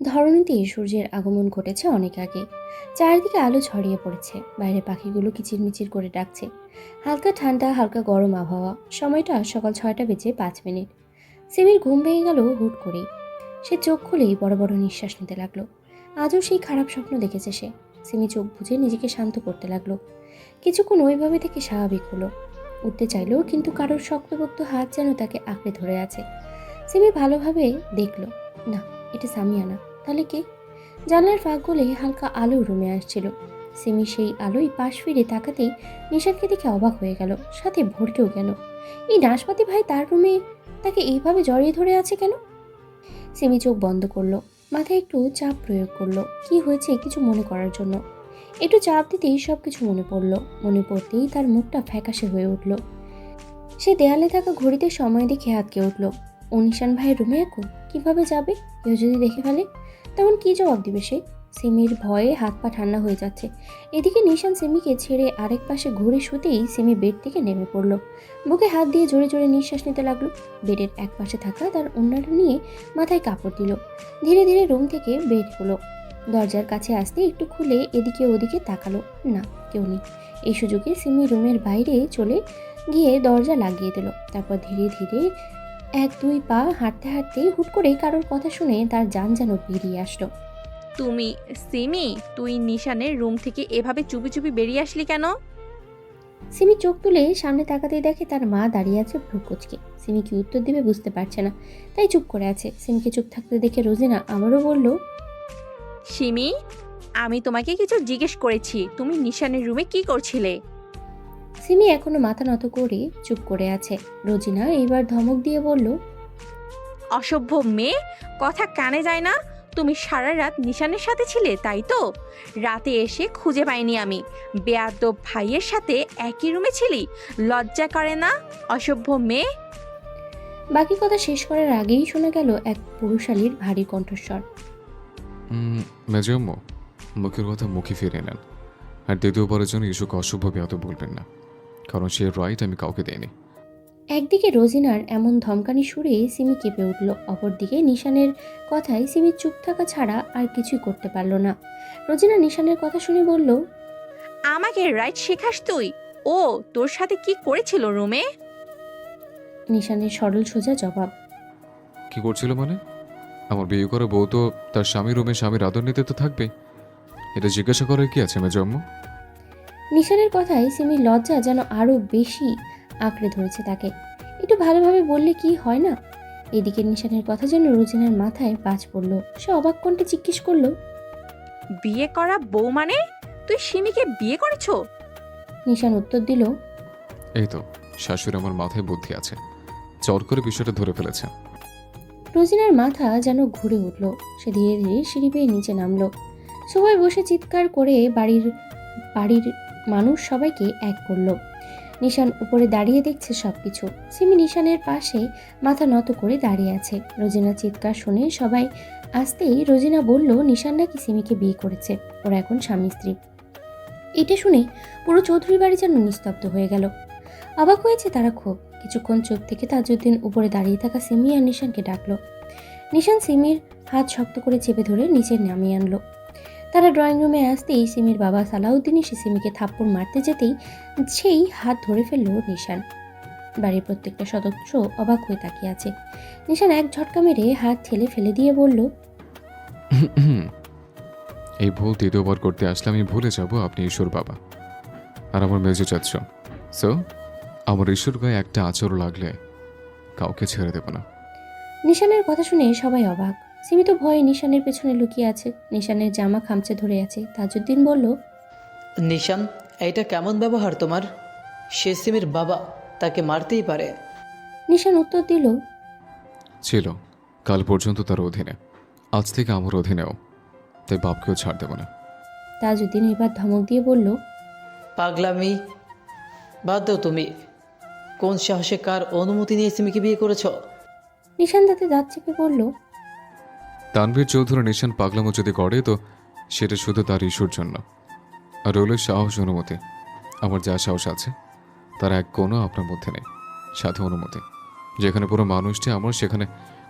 ধরণীতে সূর্যের আগমন ঘটেছে অনেক আগে। চারিদিকে আলো ছড়িয়ে পড়েছে, বাইরে পাখিগুলো কিচিরমিচির করে ডাকছে। হালকা ঠান্ডা হালকা গরম আবহাওয়া। সময়টা সকাল 6টা বেজে 5 মিনিট। সিমির ঘুম ভেঙে গেল হুট করেই। সে চোখ খুলেই বড় বড় নিঃশ্বাস নিতে লাগলো। আজও সেই খারাপ স্বপ্ন দেখেছে সে। সিমি চোখ বুজে নিজেকে শান্ত করতে লাগলো। কিছুক্ষণ ওইভাবে থেকে স্বাভাবিক হলো। উঠতে চাইলো, কিন্তু কারোর শক্তপোক্ত হাত যেন তাকে আঁকড়ে ধরে আছে। সিমি ভালোভাবে দেখলো, না, এটা সামিয়ানা। তাহলে কে? জানলার ফাঁক গলে হালকা আলো রুমে আসছিল। সিমি সেই আলোয় পাশ ফিরে তাকাতেই নিশানকে দেখে অবাক হয়ে গেল, সাথে ভড়কেও গেল। এই নাশপাতি ভাই তার রুমে তাকে এইভাবে জড়িয়ে ধরে আছে কেন? সিমি চোখ বন্ধ করলো, মাথায় একটু চাপ প্রয়োগ করলো কি হয়েছে কিছু মনে করার জন্য। একটু চাপ দিতেই সবকিছু মনে পড়লো। মনে পড়তেই তার মুখটা ফ্যাকাশে হয়ে উঠল। সে দেয়ালে থাকা ঘড়িতে সময় দেখে আটকে উঠল। ও নিশান ভাইয়ের রুমে এখন কিভাবে যাবে? কেউ যদি দেখে ফেলে তখন কি জবাব দিবে সে? সিমির ভয়ে হাত পা ঠান্ডা হয়ে যাচ্ছে। এদিকে নিশান সিমিকে ছেড়ে আরেক পাশে ঘুরে শুতেই সিমি বেড থেকে নেমে পড়ল। বুকে হাত দিয়ে জোরে জোরে নিঃশ্বাস নিতে লাগলো। বেডের এক পাশে থাকা তার ওড়নাটা নিয়ে মাথায় কাপড় দিল। ধীরে ধীরে রুম থেকে বের হলো। দরজার কাছে আসতে একটু খুলে এদিকে ওদিকে তাকালো। না, কেউ নেই। এই সুযোগে সিমি রুমের বাইরে চলে গিয়ে দরজা লাগিয়ে দিল। তারপর ধীরে ধীরে 1-2 পা হাঁটতে হাঁটতে হুট করে কারোর কথা শুনে তার জান যেন বেরিয়ে আসলো। তুমি সিমি, তুই নিশানের রুম থেকে এভাবে চুপি চুপি বেরিয়ে আসলি কেন? সিমি চোখ তুলে সামনে তাকাতেই দেখে তার মা দাঁড়িয়ে আছে ভ্রু কুঁচকে। সিমি কি উত্তর দিবে বুঝতে পারছে না, তাই চুপ করে আছে। সিমিকে চুপ থাকতে দেখে রোজিনা আবারও বলল, সিমি, আমি তোমাকে কিছু জিজ্ঞেস করেছি, তুমি নিশানের রুমে কি করছিলে? সিমি এখনো মাথা নত করে চুপ করে আছে। রোজিনা এইবার ধমক দিয়ে বলল, অসভ্য মেয়ে, কথা কানে যায় না? তুমি সারা রাত নিশানের সাথে ছিলে, তাই তো? রাতে এসে খুঁজে পাইনি আমি। বেয়াদব ভাইয়ের সাথে একই রুমে ছিলি? লজ্জা করে না, অসভ্য মেয়ে? বাকি কথা শেষ করার আগেই শোনা গেল এক পুরুষালীর ভারী কণ্ঠস্বর। মেজম্মু, মুখের কথা মুখে ফিরে নেন। আর দ্বিতীয়বারের জন্য ইস্যুকে অশুভ ব্যাহত বলবেন না, কারণ সে রাইট আমি কাউকে দেইনি। একদিকে রোজিনার এমন ধমকানি সুরে সিমি কেঁপে উঠল, অপরদিকে নিশানের কথায় সিমি চুপ থাকা ছাড়া আর কিছুই করতে পারল না। রোজিনা নিশানের কথা শুনে বলল, আমাকে রাইট শেখাস তুই? ও তোর সাথে কি করেছিল রুমে? নিশানের সরল সোজা জবাব। কি করছিল মানে? আমার বিয়ে করা বউ তো তার স্বামীর রুমে স্বামীর আদর নিতে তো থাকবে। এটা জিজ্ঞাসা করার কি আছে মেজম্মু? নিশানের কথায় সিমির লজ্জা যেন আরো বেশি আঁকড়ে ধরেছে তাকে। একটু ভালোভাবে বললে কি হয় না? এদিকে নিশানের কথা যেন রোজিনার মাথায় বাজ পড়ল। সে অবাক কণ্ঠে জিজ্ঞেস করলো। বিয়ে করা বউ মানে? তুই সিমিকে বিয়ে করেছো? নিশান উত্তর দিল, এই তো, শাশুড়ি আমার মাথায় বুদ্ধি আছে, চট করে বিষয়টা ধরে ফেলেছে। রোজিনার মাথা যেন ঘুরে উঠল। সে ধীরে ধীরে সিঁড়ি বেয়ে নিচে নামলো। সবাই বসে চিৎকার করে বাড়ির বাড়ির মানুষ সবাইকে এক করলো। নিশান উপরে দাঁড়িয়ে দেখছে সবকিছু। সিমি নিশানের পাশে মাথা নত করে দাঁড়িয়ে আছে। রোজিনা চিৎকার শুনে সবাই আসতেই রোজিনা বলল, নিশান নাকি সিমিকে বিয়ে করেছে। ওরা এখন স্বামী স্ত্রী। এটা শুনে পুরো চৌধুরী বাড়ি যেন নিস্তব্ধ হয়ে গেল। অবাক হয়েছে তারা খুব। কিছুক্ষণ চুপ থেকে তাজউদ্দিন উপরে দাঁড়িয়ে থাকা সিমি আর নিশানকে ডাকলো। নিশান সিমির হাত শক্ত করে চেপে ধরে নিচে নামিয়ে আনলো। তারা ড্রয়িং রুমে আসতেই সিমির বাবা সালাউদ্দিন এসে সিমিকে থাপ্পড় মারতে যেতেই সেই হাত ধরে ফেলল নিশান। বাড়ির প্রত্যেকটা সদস্য অবাক হয়ে তাকিয়ে আছে। নিশান এক ঝটকা মেরে হাত ঠেলে ফেলে দিয়ে বলল, এই ভুল দ্বিতীয়বার করতে আসলে আমি ভুলে যাব আপনি ঈশ্বর বাবা আর আমার মেজো চাচ্ছ। সো আমার ঈশ্বর গায়ে একটা আচর লাগলে কাউকে ছেড়ে দেব না। নিশানের কথা শুনে সবাই অবাক। সিমি তো ভয়ে নিশানের পেছনে লুকিয়ে আছে, নিশানের জামা খামচে ধরে আছে। তাজউদ্দিন বলল, নিশান, এইটা কেমন ব্যবহার তোমার? সে সিমির বাবা, তাকে মারতেই পারে। নিশান উত্তর দিল, ছিল কাল পর্যন্ত তার অধীনে, আজ থেকে আমার অধীনেও, তাই বাপকেও ছাড় দেব না। তাজউদ্দিন এবার ধমক দিয়ে বলল, পাগলামি বাদ দাও তুমি। কোন সাহসে কার অনুমতি নিয়ে সিমিকে বিয়ে করেছ? নিশান তাতে দাঁত চেপে বলল, তানভীর চৌধুরী নিশান পাগলামো যদি করে তো সেটা শুধু তার ইস্যুর জন্য। আর রইল সাহস অনুমতি, আমার যা সাহস আছে তার এক কোনো আপনার মধ্যে নেই। সাথে অনুমতি, যেখানে পুরো মানুষটি আমার, সেখানে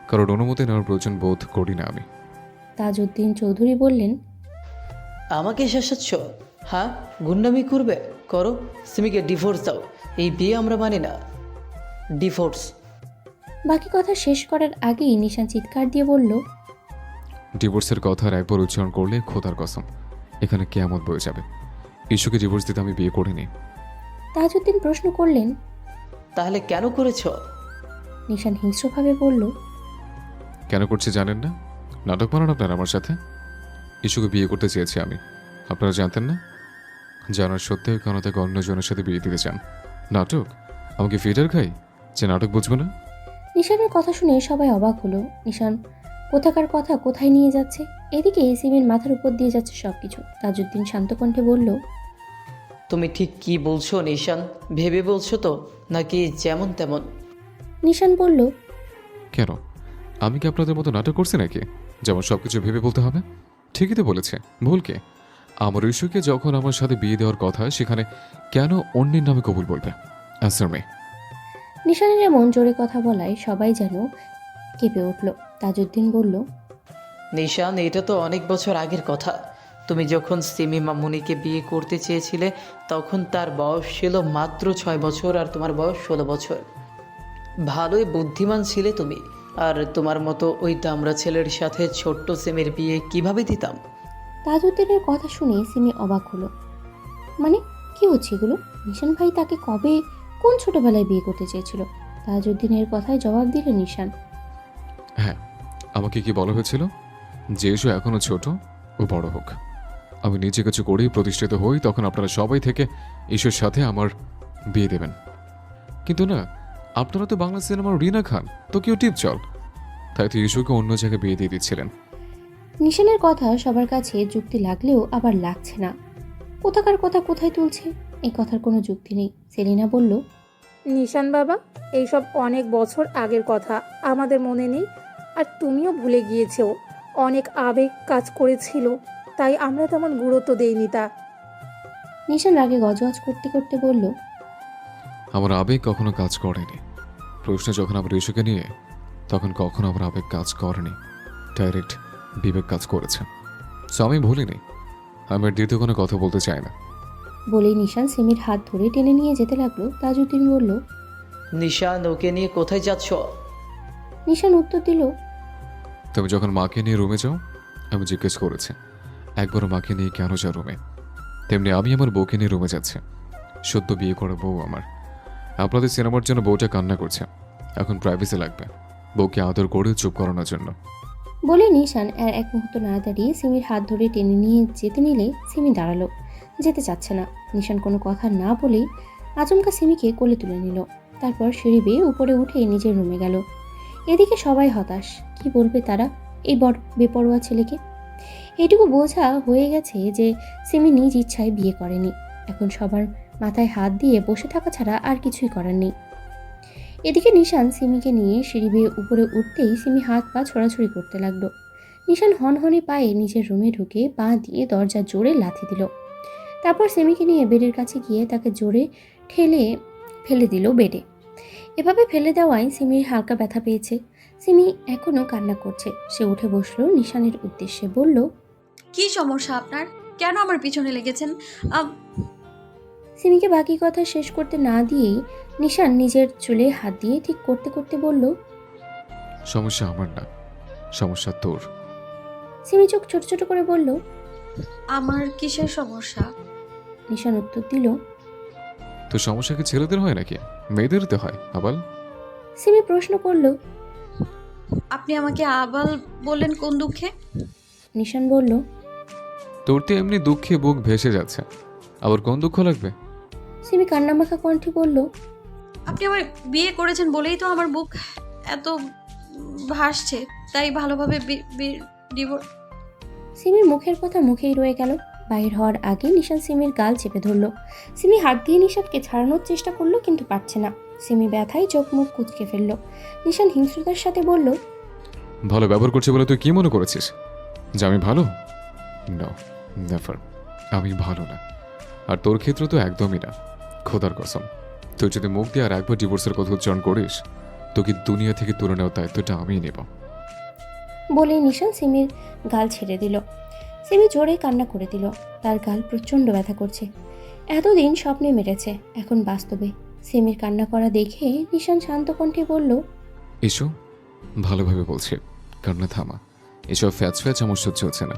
কারোর অনুমতি নেওয়ার প্রয়োজন বোধ করি না আমি। তাজউদ্দিন চৌধুরী বললেন, আমাকে শাসাচ্ছ? হ্যাঁ, গুন্ডামি করবে করো, সিমিকে ডিভোর্স দাও। এই বিয়ে আমরা মানি না, ডিভোর্স। বাকি কথা শেষ করার আগেই নিশান চিৎকার দিয়ে বলল, ডিভোর্সের কথা আর একবার উচ্চারণ করলে খোদার কসম এখানে কেয়ামত বয়ে যাবে। ইস্যুকে ডিভোর্স দিতে আমি বিয়ে করিনি। তাজউদ্দিন প্রশ্ন করলেন। তাহলে কেন করেছ? নিশান হিংস্রভাবে বলল, কেন করছি জানেন না? নাটক বানান আপনারা আমার সাথে। ইস্যুকে বিয়ে করতে চেয়েছি আমি, আপনারা জানতেন না? জানার সত্ত্বেও কেন তাকে অন্যজনের সাথে বিয়ে দিতে চান? নাটক? আমাকে ফিটার খাই যে নাটক বুঝবে না? নিশানের কথা শুনে সবাই অবাক হলো। নিশান কোথাকার কথা কোথায় নিয়ে যাচ্ছে। এদিকে সিমির মাথার উপর দিয়ে যাচ্ছে সবকিছু। তাজউদ্দিন শান্ত কণ্ঠে বলল, তুমি ঠিক কি বলছো নিশান? ভেবে বলছো তো, নাকি যেমন তেমন? নিশান বলল, কেন, আমি কি আপনাদের মতো নাটক করছি নাকি যেমন সবকিছু ভেবে বলতে হবে? ঠিকই তো বলেছে, ভুল কে? আমার ইস্যুকে যখন আমার সাথে বিয়ে দেওয়ার কথা, সেখানে কেন অন্যের নামে কবুল বলবে? Answer me. নিশানের এমন জোরে কথা বলায় সবাই যেন কেঁপে উঠল। তাজউদ্দিন বলল, নিশান, এটা তো অনেক বছর আগের কথা। তুমি যখন সিমি মামুনিকে বিয়ে করতে চেয়েছিলে, তখন তার বয়স ছিল মাত্র 6 বছর আর তোমার বয়স 16 বছর। ভালোই বুদ্ধিমান ছিলে তুমি। আর তোমার মতো ওই দামড়া ছেলের সাথে ছোট্ট সিমির বিয়ে কিভাবে দিতাম? তাজউদ্দিনের কথা শুনে সিমি অবাক হলো। মানে কি হচ্ছে এগুলো? নিশান ভাই তাকে কবে কোন ছোটবেলায় বিয়ে করতে চেয়েছিল? তাজউদ্দিনের কথায় জবাব দিল নিশান, হ্যাঁ, আমাকে কি বলা হয়েছিল যে ইস্যু এখনো ছোট, ও বড় হোক, আমি নিজে কিছু করেই প্রতিষ্ঠিত হই, তখন আপনারা সবাই থেকে ইস্যুর সাথে আমার বিয়ে দেবেন। কিন্তু না, আপনারা তো বাংলা সিনেমার রিনা খান, তো কেউ টিপ চল, তাই তো ইস্যুকে অন্য জায়গায় বিয়ে দিয়ে দিচ্ছিলেন। নিশানের কথা সবার কাছে যুক্তি লাগলেও আবার লাগছে না। কোথাকার কথা কোথায় তুলছে, এই কথার কোনো যুক্তি নেই। সেলিনা বলল, নিশান বাবা, এইসব অনেক বছর আগের কথা, আমাদের মনে নেই। আর তুমিও ভুলে গিয়েছো, অনেক আবেগ কাজ করেছিল, তাই আমরা তেমন গুরুত্ব দেইনি তা। নিশান রাগে গজগজ করতে করতে বলল, আমার আবেগ কখনো কাজ করেনি। প্রশ্ন যখন আমার ইস্যুকে নিয়ে, তখন কখনো আমার আবেগ কাজ করেনি, ডাইরেক্ট বিবেক কাজ করেছে। সো আমি ভুলিনি, আমি আর দ্বিতীয় কোনো কথা বলতে চাই না। বলেই নিশান সিমির হাত ধরে টেনে নিয়ে যেতে লাগলো। তাজউদ্দিন বলল, নিশান, ওকে নিয়ে কোথায় যাচ্ছ? নিশান উত্তর দিল, তুমি যখন মাকে নিয়ে রুমে যাও, আমি জিজ্ঞেস করেছি একবারও মাকে নিয়ে কেন যাও রুমে, তেমনি আমি আমার বউকে নিয়ে রুমে যাচ্ছি। সদ্য বিয়ে করা বউ আমার। আপনাদের সিনেমার জন্য বউটা কান্না করছে, এখন প্রাইভেসি লাগবে, বউকে আদর করে চুপ করানোর জন্য। বলে নিশান আর এক মুহূর্ত না দাঁড়িয়ে সিমির হাত ধরে টেনে নিয়ে যেতে নিলে সিমি দাঁড়ালো, যেতে চাচ্ছে না। নিশান কোনো কথা না বলেই আচমকা সিমিকে কোলে তুলে নিল। তারপর সিঁড়ি বেয়ে উপরে উঠে নিজের রুমে গেল। এদিকে সবাই হতাশ, কি বলবে তারা এই বড় বেপরোয়া ছেলেকে? এইটুকু বোঝা হয়ে গেছে যে সিমি নিজ ইচ্ছায় বিয়ে করেনি। এখন সবার মাথায় হাত দিয়ে বসে থাকা ছাড়া আর কিছুই করার নেই। এদিকে নিশান সিমিকে নিয়ে সিঁড়ি বেয়ে উপরে উঠতেই সিমি হাত পা ছোড়াছুড়ি করতে লাগলো। নিশান হনহনে পায়ে নিজের রুমে ঢুকে পা দিয়ে দরজা জোরে লাথি দিল। তারপর সিমিকে নিয়ে বেডের কাছে গিয়ে তাকে জোরে ঠেলে ফেলে দিল বেডে। এভাবে ফেলে দেওয়ায় সিমির হালকা ব্যথা পেয়েছে। সিমি এখনও কান্না করছে। সে উঠে বসলো নিশানের উদ্দেশ্যে, বলল, কি সমস্যা আপনার? কেন আমার পিছনে লেগেছেন? সিমিকে বাকি কথা শেষ করতে না দিয়েই নিশান নিজের চুলে হাত দিয়ে ঠিক করতে করতে বলল, সমস্যা আমার না, সমস্যা তোর। সিমি চোখ ছোট ছোট করে বলল, আমার কিসের সমস্যা? নিশান উত্তর দিল, তোর সমস্যা কি ছেলেদের হয় নাকি, মেয়েদের তো হয় আবাল? সিমি প্রশ্ন করলো। আপনি আমাকে আবাল বললেন কোন দুঃখে? নিশান বলল, তোর তো এমনি দুঃখে বুক ভেসে যাচ্ছে, আবার কোন দুঃখ লাগবে? সিমি কান্নামাখা কণ্ঠে বলল, আপনি আমার বিয়ে করেছেন বলেই তো আমার বুক এত ভাসছে, তাই ভালোভাবে সিমির মুখের কথা মুখেই রয়ে গেল। বাইর হওয়ার আগে নিশান সিমির গাল চেপে ধরলো। সিমি হাত দিয়ে নিশানকে ছাড়ানোর চেষ্টা করলো, কিন্তু পারছে না। সিমি ব্যথায় চোখ মুখ কুঁচকে ফেললো। নিশান হিংস্রতার সাথে বলল, ভালো ব্যবহার করছে বলে তুই কি মনে করেছিস যে আমি ভালো? নো, নেভার, আমি ভালো না। আর তোর ক্ষেত্রে তো একদমই না, খোদার কসম। তুই যদি মুখ দিয়ে আর একবার ডিভোর্সের কথা উচ্চারণ করিস, তোকে দুনিয়া থেকে তুলে নেওয়ার দায়িত্বটা আমিই নেব। বলেই নিশান সিমির গাল ছেড়ে দিল। সিমি জোরে কান্না করে দিল। তার গাল প্রচণ্ড ব্যথা করছে। এতদিন স্বপ্নে মেরেছে, এখন বাস্তবে। সিমির কান্না করা দেখে নিশান শান্ত কণ্ঠে বলল, এসো, ভালোভাবে বলছি, কান্না থামা। এসব ফ্যাচ ফ্যাচ আমার সহ্য হচ্ছে না।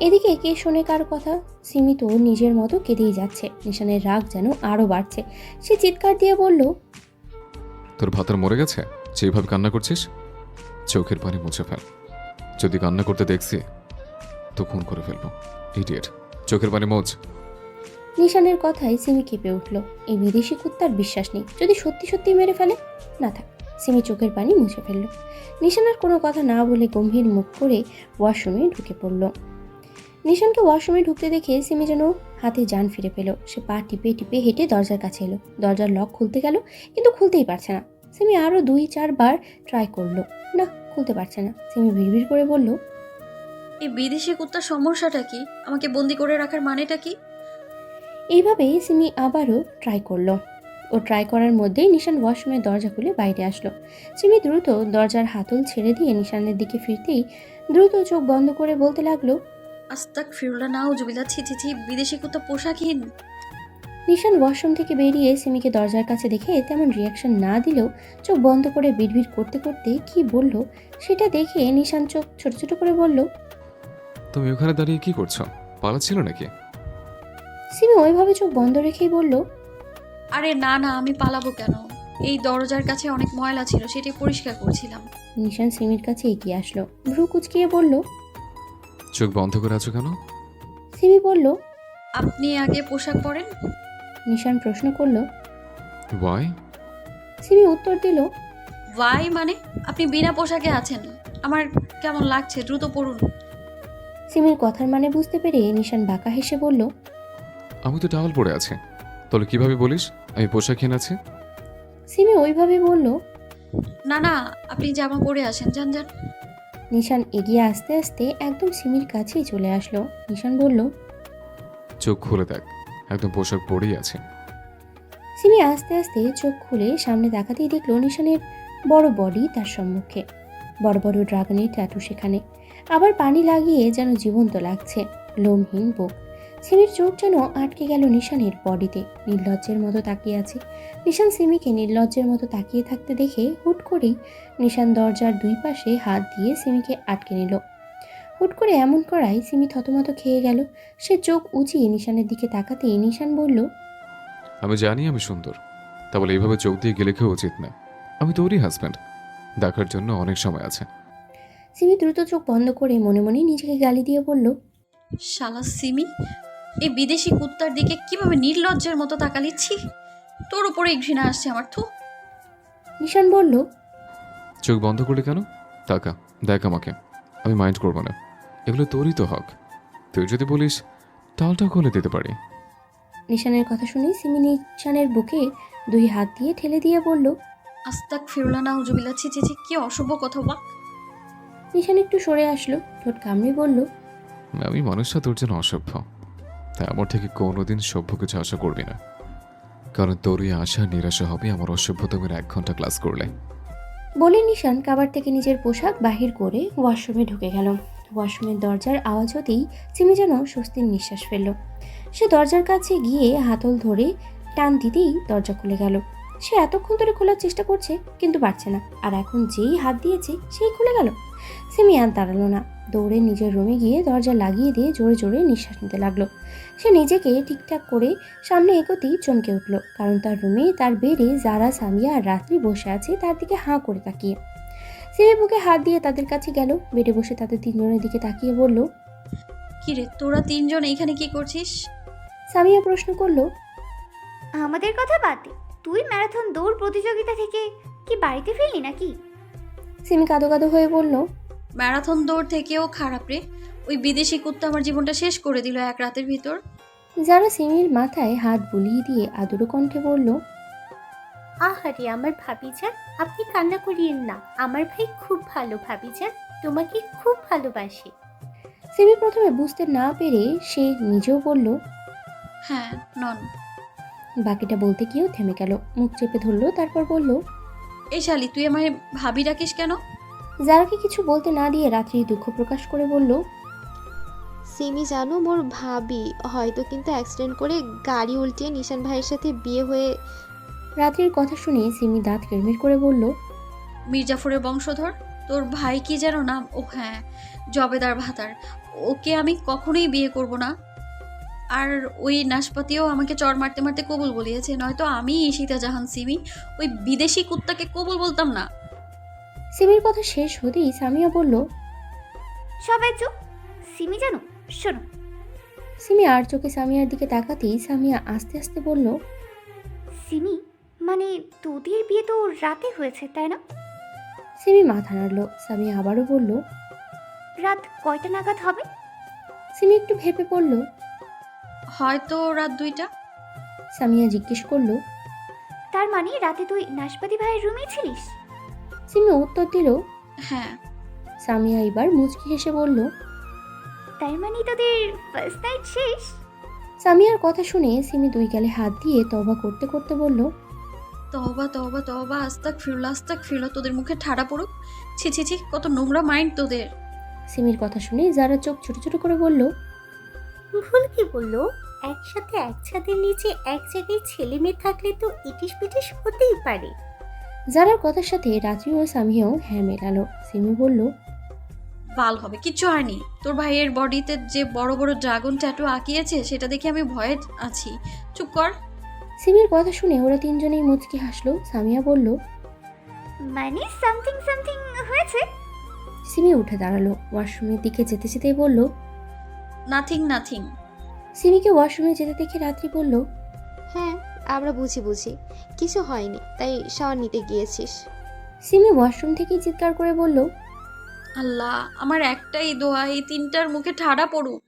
এদিকে কে শোনে কার কথা? সিমি তো নিজের মতো কেঁদেই যাচ্ছে। নিশানের রাগ যেন আরও বাড়ছে। সে চিৎকার দিয়ে বলল, তোর ভাতার মরে গেছে যেভাবে কান্না করছিস? চোখের পানি মুছে ফেল। যদি কান্না করতে দেখছি তো খুন করে ফেলবো। ইডিয়েট, চোখের পানি মোছ। নিশানের কথায় সিমি কেঁপে উঠল। এই বিদেশি কুত্তার বিশ্বাস নেই, যদি সত্যি সত্যি মেরে ফেলে। না থাক। সিমি চোখের পানি মুছে ফেলল। নিশানের কোনো কথা না বলে গম্ভীর মুখ করে ওয়াশরুমে ঢুকে পড়ল। নিশানকে ওয়াশরুমে ঢুকতে দেখে সিমি যেন হাতে জান ফিরে পেল। সে পা টিপে টিপে হেঁটে দরজার কাছে এলো। দরজার লক খুলতে গেল, কিন্তু খুলতেই পারছে না। সিমি আরও 2-4 বার ট্রাই করলো, না, খুলতে পারছে না। সিমি ভিড় করে বলল, এই বিদেশি কুত্তার সমস্যাটা কি? আমাকে বন্দি করে রাখার মানেটা কি? এইভাবেই সিমি আবারও ট্রাই করলো। ও ট্রাই করার মধ্যেই নিশান ওয়াশরুমের দরজা খুলে বাইরে আসলো। সিমি দ্রুত দরজার হাতল ছেড়ে দিয়ে নিশানের দিকে ফিরতেই দ্রুত চোখ বন্ধ করে বলতে লাগলো, আস্তাক ফিরুল্লাহ, নাউজুবিল্লাহ, ছি ছি ছি, বিদেশি কুত্তা পোশাকহীন। নিশান ওয়াশরুম থেকে বেরিয়ে সিমিকে দরজার কাছে দেখে তেমন রিয়াকশন না দিলেও চোখ বন্ধ করে বিড়বিড় করতে করতে কি বলল সেটা দেখে নিশান চোখ ছোট ছোট করে বলল, তুমি ওখানে দাঁড়িয়ে কি করছো? পালাচ্ছিল নাকি? সিমি ওইভাবে চোখ বন্ধ রেখেই বলল, আরে না না, আমি পালাবো কেন? এই দরজার কাছে অনেক ময়লা ছিল, সেটাই পরিষ্কার করছিলাম। নিশান সিমির কাছে এগিয়ে আসলো। ভ্রু কুচকিয়ে বলল, চোখ বন্ধ করে আছো কেন? সিমি বলল, আপনি আগে পোশাক পরেন। নিশান প্রশ্ন করলো। ওয়াই? সিমি উত্তর দিল, ওয়াই মানে? আপনি বিনা পোশাকে আছেন, আমার কেমন লাগছে, দ্রুত পড়ুন। সিমির কথার মানে বুঝতে পেরে নিশান বাঁকা হেসে বলল, আমি তো টাওয়াল পরে আছি, তাহলে কিভাবে বলিস আমি পোশাকহীন আছি? সিমি ওইভাবে বলল। না না, আপনি জামা পরে আসেন, যান যান। নিশান এগিয়ে আসতে আসতে একদম সিমির কাছেই চলে আসলো। নিশান বলল, চোখ খুলে দেখ, একদম পোশাক পরেই আছে। সিমি আস্তে আস্তে চোখ খুলে সামনে তাকাতেই দেখলো নিশানের বড় বডি তার সম্মুখে। বড় বড় ড্রাগনের ট্যাটু সেখানে, আবার পানি লাগিয়ে যেন জীবন্ত লাগছে। লোমহীন বুক। সিমির চোখ যেন আটকে গেল নিশানের বডিতে। নির্লজ্জের মতো তাকিয়ে আছে। নিশান সিমিকে নির্লজ্জের মতো তাকিয়ে থাকতে দেখে হুট করেই নিশান দরজার 2 পাশে হাত দিয়ে সিমিকে আটকে নিল। হুট করে এমন করায় সিমি থতমত খেয়ে গেল। সে চোখ উঁচিয়ে নিশানের দিকে তাকাতেই নিশান বলল, আমি জানি আমি সুন্দর, তা বলে এইভাবে চোখ দিয়ে গেলে কেউ উচিত না। আমি তোরই হাজব্যান্ড, দেখার জন্য অনেক সময় আছে। সিমি দ্রুত চোখ বন্ধ করে মনে মনে নিজেকে গালি দিয়ে বলল, শালা সিমি, এই বিদেশি কুত্তার দিকে কিভাবে নির্লজ্জের মতো তাকালিচ্ছি। তোর উপরেই ঘৃণা আসছে আমার। থু। নিশান বলল, চোখ বন্ধ করলে কেন? তাকা, দেখ আমাকে, আমি মাইন্ড করবো না। এগুলো তোরই তো হক। তুই যদি বলিস টালটা খুলে দিতে পারি। নিশানের কথা শুনে সিমি নিশানের বুকে 2 হাত দিয়ে ঠেলে দিয়ে বলল, আস্তাক ফিরুল্লাহ, নাউজুবিল্লাহ, ছি ছি ছি, কি অশুভ কথা বা। নিশান একটু সরে আসলো, ঠোঁট কামড়ে বলল, আমি মানুষটা তোর জন্য অসভ্য, তাই আমার থেকে কোনোদিন সভ্য কিছু আশা করবি না, কারণ তোর এই আশা নিরাশা হবে আমার অসভ্যতমের 1 ঘন্টা ক্লাস করলে। বলে নিশান কাবার থেকে নিজের পোশাক বাহির করে ওয়াশরুমে ঢুকে গেল। ওয়াশরুমের দরজার আওয়াজ হতেই সিমি যেন স্বস্তির নিঃশ্বাস ফেলল। সে দরজার কাছে গিয়ে হাতল ধরে টান দিতেই দরজা খুলে গেল। সে এতক্ষণ ধরে খোলার চেষ্টা করছে, কিন্তু পারছে না। আর এখন যেই হাত দিয়েছে সেই খুলে গেল। সিমি আর দাঁড়ালো না, দৌড়ে নিজের রুমে গিয়ে দরজা লাগিয়ে দিয়ে জোরে জোরে নিঃশ্বাস নিতে লাগলো। সে নিজেকে ঠিকঠাক করে সামনে এগোতেই চমকে উঠল, কারণ তার রুমে তার বেডে যারা, সামিয়া আর রাত্রি বসে আছে তার দিকে হাঁ করে তাকিয়ে। সিমি বুকে হাত দিয়ে তাদের কাছে গেল, বেডে বসে তাদের 3 জনের দিকে তাকিয়ে বলল, কিরে, তোরা 3 জন এইখানে কি করছিস? সামিয়া প্রশ্ন করলো, আমাদের কথা বাদ দে, তুই ম্যারাথন দৌড় প্রতিযোগিতা থেকে কি বাড়িতে ফিরলি নাকি? সিমি কাঁদো কাঁদো হয়ে বলল, ম্যারাথন দৌড় থেকেও খারাপ রে। ওই বিদেশি কুত্তা আমার জীবনটা শেষ করে দিল 1 রাতের ভিতর। যারা সিমির মাথায় হাত বুলিয়ে দিয়ে আদুরো কণ্ঠে বলল, আহারে আমার ভাবিজান, আপনি কান্না করিয়েন না, আমার ভাই খুব ভালো ভাবিজান, তোমাকে খুব ভালোবাসে। সিমি প্রথমে বুঝতে না পেরে সে নিজেও বলল, হ্যাঁ নন। বাকিটা বলতে গিয়েও থেমে গেল, মুখ চেপে ধরলো, তারপর বলল, এই শালি, তুই আমায় ভাবি ডাকিস কেন? যারাকে কিছু বলতে না দিয়ে রাত্রি দুঃখ প্রকাশ করে বলল, সিমি জানো মোর ভাবি হয়তো কিন্তু অ্যাক্সিডেন্ট করে গাড়ি উল্টিয়ে নিশান ভাইয়ের সাথে বিয়ে হয়ে। রাত্রির কথা শুনে সিমি দাঁত কিরমির করে বলল, মির্জাফরের বংশধর, তোর ভাই কি যেন নাম? ও হ্যাঁ, জবেদার ভাতার। ওকে আমি কখনোই বিয়ে করব না। আর ওই নাশপাতিও আমাকে চর মারতে মারতে কবুল বলিয়েছে, নয়তো আমি ঈশিতা জাহান সিমি ওই বিদেশি কুত্তাকে কবুল বলতাম না। সিমির কথা শেষ হতেই সামিয়া বলল, সবাই চুপ। সিমি জানো, শোনো। সিমি আর চোখে সামিয়ার দিকে তাকাতেই সামিয়া আস্তে আস্তে বলল, সিমি মানে তোদের বিয়ে তো রাতে হয়েছে তাই না? সিমি মাথা নাড়ল। সামিয়া আবারও বলল, রাত কয়টা নাগাদ হবে? সিমি একটু ভেবে পড়ল। হয়তো রাত 2টা। সামিয়া জিজ্ঞেস করলো, তার মানে রাতে তুই নাশপাতি ভাইয়ের রুমে ছিলিস? সিমি উত্তর দিল। হ্যাঁ। সামিয়া এবার মুচকি হেসে বলল, তার মানে তোদের ফার্স্ট নাইট শেষ? সামিয়ার কথা শুনে সিমি দুই গালে হাত দিয়ে তওবা করতে করতে বলল, তওবা তওবা তওবা, আস্তাগফিরুল্লাহ আস্তাগফিরুল্লাহ, তোদের মুখে ঠাড়া পড়ুক। ছি ছি ছি, কত নোংরা মাইন্ড তোদের। সিমির কথা শুনে যারা চোখ ছোট ছোট করে বলল, ভুল কি বললো? একসাথে এক ছাদের নিচে এক জায়গায় ছেলে মেয়ে থাকলে তো ইটিস পিটিস হতেই পারে। যারার কথার সাথে রাত্রি ও সামিয়াও হ্যাঁ মেলালো। সিমি বলল, বাল হবে, কিচ্ছু হয়নি। তোর ভাইয়ের বডিতে যে বড় বড় ড্রাগন ট্যাটু আঁকিয়েছে সেটা দেখে আমি ভয়ে আছি। চুপ কর। সিমির কথা শুনে ওরা তিনজনেই মুচকি হাসলো। সামিয়া বলল, মানে সামথিং সামথিং হয়েছে? সিমি উঠে দাঁড়ালো। ওয়াশরুমের দিকে যেতে যেতেই বলল, নাথিং নাথিং। সিমিকে ওয়াশরুমে যেতে দেখে রাত্রি বলল, হ্যাঁ আমরা বুঝি কিছু হয়নি, তাই শাওয়ার নিতে গিয়েছিস। সিমি ওয়াশরুম থেকেই চিৎকার করে বলল, আল্লাহ, আমার একটাই দোয়া, এই 3টার মুখে ঠাড়া পড়ুক।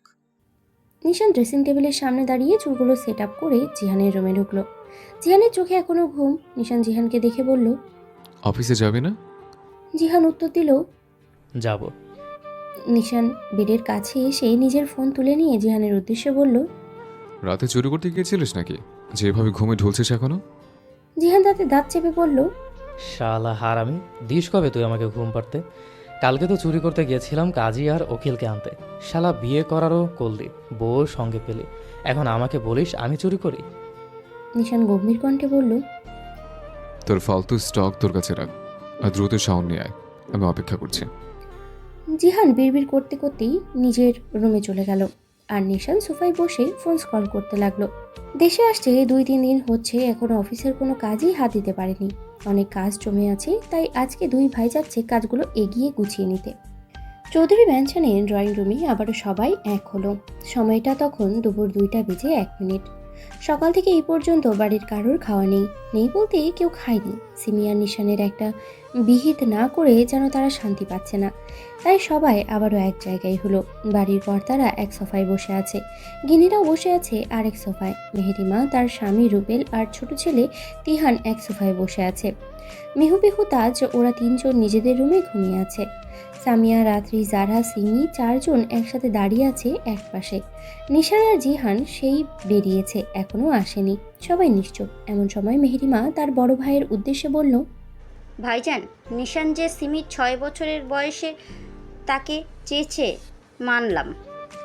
নিশান ড্রেসিং টেবিলের সামনে দাঁড়িয়ে চুলগুলো সেট আপ করে জিহানের রুমে ঢুকলো। জিহানের চোখে এখনো ঘুম। নিশান জিহানকে দেখে বলল, অফিসে যাবে না? জিহান উত্তর দিল। যাব। নিশান বেডের কাছে এসে নিজের ফোন তুলে নিয়ে জিহানের উদ্দেশ্যে বলল, রাতে চুরি করতে গিয়েছিলিস নাকি, যেভাবে ঘুমে ঢুলছিস এখনো? জিহান তাতে দাঁত চেপে বলল, শালা হারামি, দিস কবে তুই আমাকে ঘুম পাড়তে? কালকে তো চুরি করতে গিয়েছিলাম কাজী আর ওকিলকে আনতে। শালা বিয়ে করারও করলি, বউ সঙ্গে পেলি, এখন আমাকে বলিস আমি চুরি করি? নিশান গম্ভীর কণ্ঠে বলল, তোর ফালতু স্টক তোর কাছে রাখ, আর দ্রুত শাওন নিয়ে আয়, আমি অপেক্ষা করছি। জিহান বিড়বিড় করতে করতেই নিজের রুমে চলে গেল। আর নিশান সোফায় বসে ফোন স্ক্রল করতে লাগলো। দেশে আসছে 2-3 দিন হচ্ছে, এখনো অফিসের কোনো কাজই হাত দিতে পারেনি। অনেক কাজ জমে আছে, তাই আজকে দুই ভাই যাচ্ছে কাজগুলো এগিয়ে গুছিয়ে নিতে। চৌধুরী ম্যানশনের ড্রয়িং রুমে আবারও সবাই এক হলো। সময়টা তখন দুপুর 2:01। সকাল থেকে এই পর্যন্ত বাড়ির কারোর খাওয়া নেই বলতে কেউ খায়নি। সিমি আর নিশানের একটা বিহিত না করে যেন তারা শান্তি পাচ্ছে না, তাই সবাই আবারও এক জায়গায় হলো। বাড়ির কর্তারা এক সোফায় বসে আছে, গিনিরাও বসে আছে আরেক সোফায়। মেহেরিমা, তার স্বামী রুবেল আর ছোট ছেলে তিহান এক সোফায় বসে আছে। মিহু পিহু তাজ ওরা 3জন নিজেদের রুমে ঘুমিয়ে আছে। সামিয়া, রাত্রি, জারা, সিমি 4জন একসাথে দাঁড়িয়ে আছে এক পাশে। নিশান আর জিহান সেই বেরিয়েছে, এখনো আসেনি। সবাই নিশ্চুপ। এমন সময় মেহেরিমা তার বড় ভাইয়ের উদ্দেশ্যে বলল, ভাইজান, নিশান যে সিমির 6 বছরের বয়সে তাকে চেয়েছে মানলাম,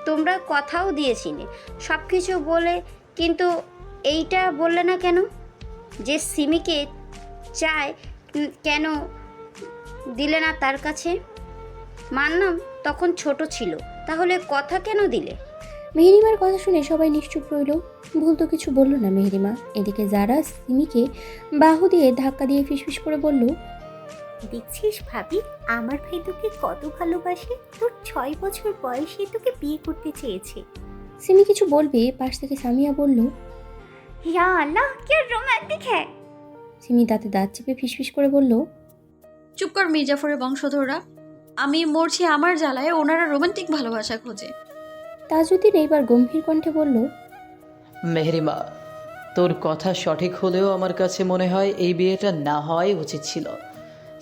তোমরা কথাও দিয়েছিলে সব কিছু বলে, কিন্তু এইটা বললে না কেন যে সিমিকে চায়? কেন দিলে না তার কাছে? মানলাম তখন ছোট ছিল, তাহলে কথা কেন দিলে? মেহেরিমার কথা শুনে সবাই নিশ্চুপ রইল। ভুল তো কিছু বলল না মেহেরিমা। এদিকে যারা সিমিকে বাহু দিয়ে ধাক্কা দিয়ে ফিসফিস করে বলল, দেখছিস ভাবি, আমার ভাই তোকে কত ভালোবাসে। তোর 6 বছর বয়সে তোকে বিয়ে করতে চেয়েছে। সিমি কিছু বলবে, পাশ থেকে সামিয়া বলল, ইয়া আল্লাহ, কি রোমান্টিক হ্যাঁ। সিমি দাঁতে দাঁত চেপে ফিসফিস করে বলল, চুপ কর মির্জাফরের বংশধররা, আমি মরছি আমার জ্বালায়, ওনারা রোমান্টিক ভালোবাসা খোঁজে। তাজউদ্দিন এইবার গম্ভীর কণ্ঠে বলল, মেহেরিমা, তোর কথা সঠিক হলেও আমার কাছে মনে হয় এই বিয়েটা না হওয়াই উচিত ছিল।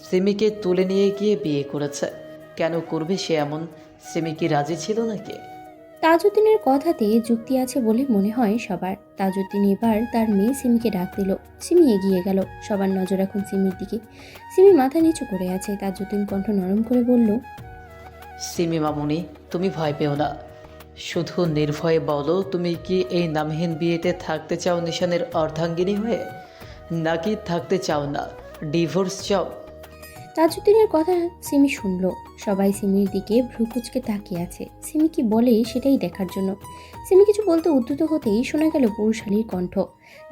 সিমিকে তুলে নিয়ে গিয়ে বিয়ে করেছে, কেন করবে সে এমন? সিমি কি রাজি ছিল নাকি? তাজউদ্দিনের কথাতে যুক্তি আছে বলে মনে হয় সবার। তাজউদ্দিন এবার তার মেয়ে সিমিকে ডাক দিল। সিমি এগিয়ে গেল। সবার নজর এখন সিমির দিকে। সিমি মাথা নিচু করে আছে। তাজউদ্দিন কণ্ঠ নরম করে বলল, সিমি মামুনি, তুমি ভয় পেও না। শুধু নির্ভয়ে বলো, তুমি কি এই নামহীন বিয়েতে থাকতে চাও নিশানের অর্ধাঙ্গিনী হয়ে, নাকি থাকতে চাও না, ডিভোর্স চাও? তাজউদ্দিনের কথা সিমি শুনল। সবাই সিমির দিকে ভ্রু কুচকে তাকিয়ে আছে, সিমি কি বলে সেটাই দেখার জন্য। সিমি কিছু বলতে উদ্যত হতেই শোনা গেল পুরুষালীর কণ্ঠ,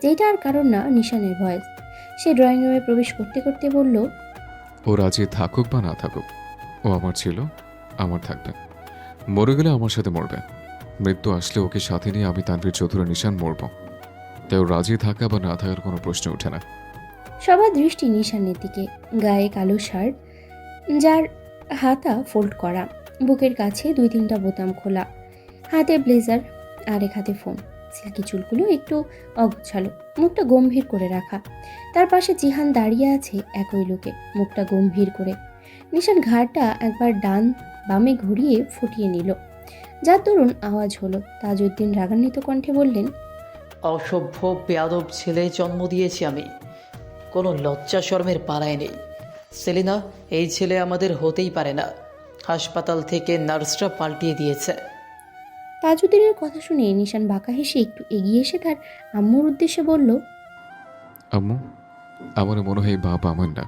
যেটা আর কারণ না, নিশানের ভয়েস। সে ড্রয়িং রুমে প্রবেশ করতে করতে বলল, ও রাজি থাকুক বা না থাকুক, ও আমার ছিল, আমার থাকবে। মরে গেলে আমার সাথে মরবে। মৃত্যু আসলে ওকে সাথে নিয়ে আমি তানভীর চৌধুরী নিশান মরব। তাই ও রাজি থাকা বা না থাকার কোনো প্রশ্ন ওঠে না। সবার দৃষ্টি নিশানের দিকে। গায়ে কালো শার্ট, যার হাতা ফোল্ড করা, বুকের কাছে 2-3টা বোতাম খোলা, হাতে ব্লেজার, আরেক হাতে ফোন। সিল্কি চুলগুলো একটু অগোছালো, মুখটা গম্ভীর করে রাখা। তার পাশে জিহান দাঁড়িয়ে আছে একই লুকে, মুখটা গম্ভীর করে। নিশান ঘাড়টা একবার ডান বামে ঘুরিয়ে ফুটিয়ে নিল, যার দরুন আওয়াজ হলো। তাজউদ্দিন রাগান্বিত কণ্ঠে বললেন, অসভ্য বেয়াদব ছেলে জন্ম দিয়েছি আমি, কোনো লজ্জা শরমের পাড়ায় নেই। সেলিনা, এই ছেলে আমাদের হতেই পারে না। হাসপাতাল থেকে নার্সরা পাল্টিয়ে দিয়েছে। তাজউদ্দিনের কথা শুনে নিশান বাঁকা হেসে একটু এগিয়ে এসে তার আম্মুর উদ্দেশ্যে বলল, আম্মু, আমার মনে হয় এই বাপ আমার না।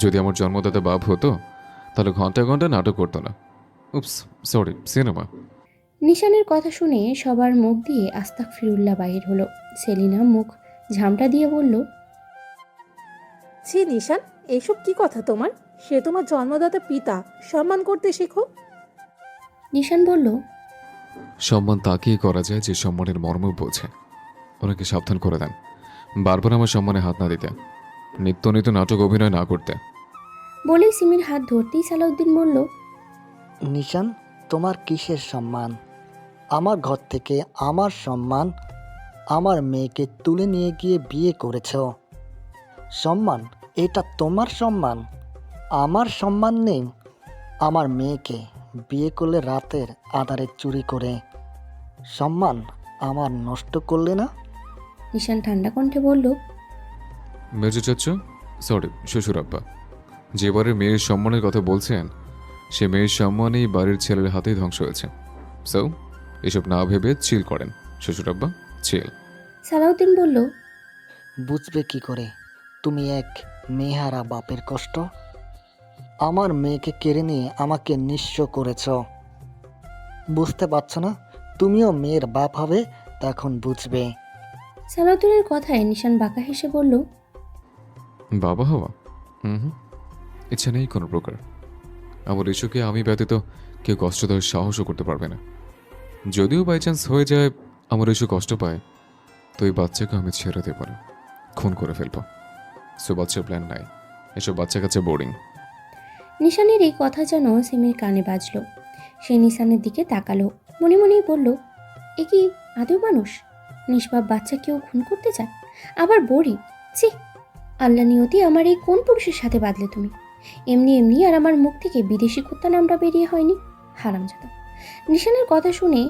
যদি আমার জন্মদাতা বাপ হতো তাহলে ঘন্টা ঘন্টা নাটক করতো না। উপস, সরি, সিনেমা। নিশানের কথা শুনে সবার মুখ দিয়ে আস্তাগফিরুল্লাহ বাহির হলো। সেলিনা মুখ ঝামটা দিয়ে বলল, ছি নিশান, এইসব কি কথা তোমার? সে তোমার জন্মদাতা পিতা, সম্মান করতে শেখো। নিশান বলল, সম্মান তাকেই করা যায় যে সম্মানের মর্ম বোঝে। ওনাকে সাবধান করে দেন বারবার আমার সম্মানে হাত না দিতে, নিত্য নিত্য নাটক অভিনয় না করতে। বলেই সিমির হাত ধরতেই সালাউদ্দিন বলল, নিশান, তোমার কিসের সম্মান? আমার ঘর থেকে আমার সম্মান, আমার মেয়েকে তুলে নিয়ে গিয়ে বিয়ে করেছ। সম্মান? এটা তোমার সম্মান? আমার সম্মান নেই? আমার মেয়েকে বিয়ে করলে রাতের আধারে চুরি করে সম্মান আমার নষ্ট করলে না? নিশান ঠান্ডা কণ্ঠে বলল, মেজো চাচ্ছ, সরি শ্বশুর আব্বা, যে বাড়ির মেয়ের সম্মানের কথা বলছেন সে মেয়ের সম্মান এই বাড়ির ছেলের হাতেই ধ্বংস হয়েছে। সো এসব না ভেবে চিল করেন শ্বশুর আব্বা, চিল। সালাউদ্দিন বলল, বুঝবে কি করে তুমি এক মেহারা বাপের কষ্ট? আমার মেয়েকে কেড়ে নিয়ে আমাকে নিঃস্ব করেছ। বুঝতে পারছো না? তুমিও মেয়ের বাপ হবে, তখন বুঝবে। সালাউদ্দিনের কথায় নিশান বাঁকা হেসে বলল, বাবা হওয়া? হুম, ইচ্ছা নেই কোনো প্রকার। আমার ইস্যুকে আমি ব্যতীত কেউ কষ্ট দেওয়ার সাহসও করতে পারবে না। যদিও বাই চান্স হয়ে যায় আমার ইস্যু কষ্ট পায়, তো এই বাচ্চাকে আমি ছেড়ে দেব না, খুন করে ফেলবো। সো বাচ্চার প্ল্যান নাই, এসব বাচ্চা কাচ্চা বোরিং। নিশানের এই কথা যেন সিমির কানে বাজল। সে নিশানের দিকে তাকালো, মনে মনেই বলল, এ কি আদৌ মানুষ? নিষ্পাপ বাচ্চা কেউ খুন করতে চায়, আবার বোরিং? ছি, আল্লাহ নিয়তি, আমার এই কোন পুরুষের সাথে বাঁধলে তুমি? এমনি এমনি আর আমার মুখ থেকে বিদেশি কুত্তা নামটা বেরিয়ে হয়নি, হারামজাদা। নিশানের কথা শুনে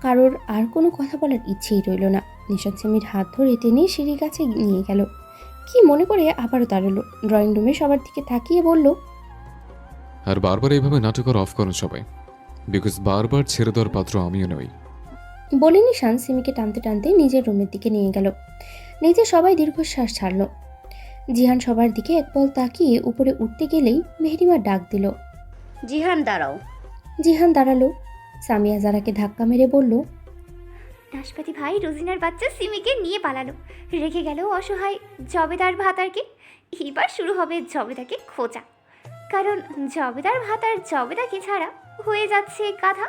কারোর আর কোনো কথা বলার ইচ্ছেই রইল না। নিশান সিমির হাত ধরে টেনে সিঁড়ির কাছে নিয়ে গেল। কি মনে করে আবারও দাঁড়ালো, ড্রয়িং রুমে সবার দিকে তাকিয়ে বলল, আর বারবার এইভাবে নাটক আর অফ করেন সবাই, বিকজ বারবার ছেড়ে দেওয়ার পাত্র আমিও নই। বলে নিশান সিমিকে টানতে টানতে নিজের রুমের দিকে নিয়ে গেল। নিচে সবাই দীর্ঘশ্বাস ছাড়ল। জিহান সবার দিকে একপল তাকিয়ে উপরে উঠতে গেলেই মেহরিমা ডাক দিল, জিহান দাঁড়াও। জিহান দাঁড়ালো। সামিয়া জারাকে ধাক্কা মেরে বলল, নাশপাতি ভাই রোজিনার বাচ্চা সিমিকে নিয়ে পালালো, রেখে গেল অসহায় জবেদার ভাতারকে। এবার শুরু হবে জবেদাকে খোঁজা, কারণ জবেদার ভাতার জবেদাকে ছাড়া হয়ে যাচ্ছে গাধা।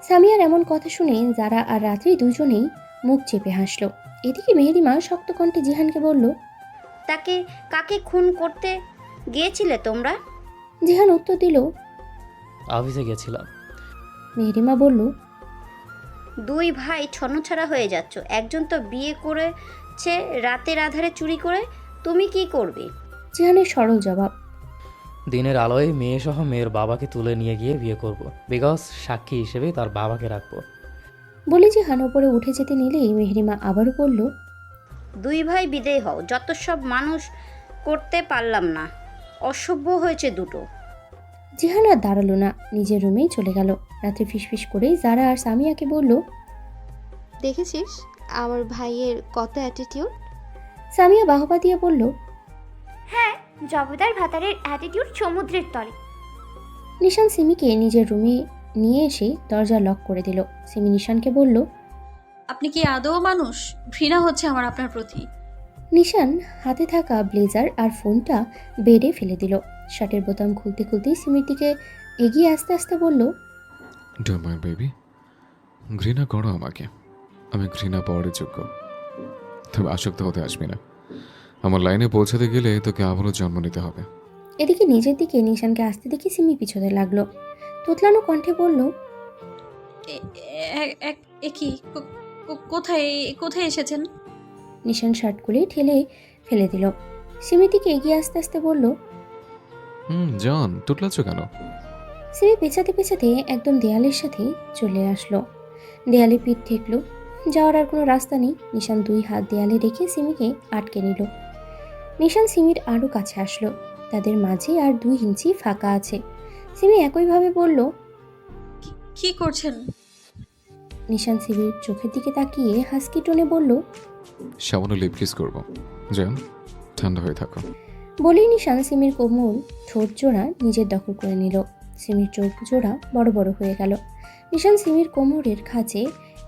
সামিয়ার এমন কথা শুনে যারা আর রাত্রি দুজনেই মুখ চেপে হাসলো। এদিকে মেহরিমা শক্ত কণ্ঠে জিহানকে বলল, তাকে কাকে খুন করতে গিয়েছিলে তোমরা? জিহান উত্তর দিল, অফিসে গেছিলাম। মেহরিমা বলল, দুই ভাই ছন্নছাড়া হয়ে যাচ্ছ। একজন তো বিয়ে করেছে রাতের আধারে চুরি করে, তুমি কি করবে? জিহানের সরল জবাব, দিনের আলোয় মেয়েসহ মেয়ের বাবাকে তুলে নিয়ে গিয়ে বিয়ে করব। বিকজ সাক্ষী হিসেবে তার বাবাকে রাখবো। বলে জিহান ওপরে উঠে যেতে নিলেই মেহরিমা আবারও বলল, দুই ভাই বিদেয় হও, যত সব মানুষ করতে পারলাম না, অসভ্য হয়েছে দুটো। জিহান আর দাঁড়ালো না, নিজের রুমেই চলে গেল। রাতে ফিসফিস করেই জারা আর সামিয়াকে বলল, দেখেছিস আমার ভাইয়ের কত অ্যাটিটিউড। সামিয়া বাহবা দিয়ে বলল, হ্যাঁ, জবেদার ভাতারের অ্যাটিটিউড সমুদ্রের তলে। নিশান সিমিকে নিজের রুমে নিয়ে এসে দরজা লক করে দিল। সিমি নিশানকে বলল, আপনি কি আদৌ মানুষ? ঘৃণা হচ্ছে আমার আপনার প্রতি। নিশান হাতে থাকা ব্লেজার আর ফোনটা বেডে ফেলে দিল। শার্টের বোতাম খুলতে খুলতেই সিমির দিকে এগিয়ে আস্তে আস্তে বলল, ডোন্ট মাই বেবি, ঘৃণা করো আমাকে, আমি ঘৃণা পাওয়ার যোগ্য। তবে আসক্ত হতে আসবি না। আমার লাইনে পৌঁছাতে গেলে তোকে আবারও জন্ম নিতে হবে। এদিকে নিজের দিকে নিশানকে আসতে দেখে সিমি পিছনে লাগলো। তোতলানো কণ্ঠে বলল, এ কি? কোথায় কোথায় এসেছেন? নিশান শার্ট খুলে ঠেলে ফেলে দিল। সিমির দিকে এগিয়ে আস্তে আস্তে বলল, জন, টুটলাচ্ছ কেন? সিমি পেছাতে পেছাতে একদম দেয়ালের সাথে চলে আসলো। দেয়ালে পিঠ ঠেকলো। যাওয়ার আর কোনো রাস্তা নেই। নিশান দুই হাত দেয়ালে রেখে সিমিকে আটকে নিল। নিশান সিমির আরও কাছে আসলো। তাদের মাঝে আর 2 ইঞ্চি ফাঁকা আছে। সিমি একইভাবে বলল, কি করছেন? নিশান সিমির চোখের দিকে তাকিয়ে হাসকি টোনে বলল, সামান্য লিপ কিস করবো। জন, ঠান্ডা হয়ে থাকো। বলেই নিশান সিমির কোমল ঠোঁট জোড়া নিজের দখল করে নিল। সিমির চোখ জোড়া বড় বড় হয়ে গেল। নিশান সিমির কোমরের খাঁচে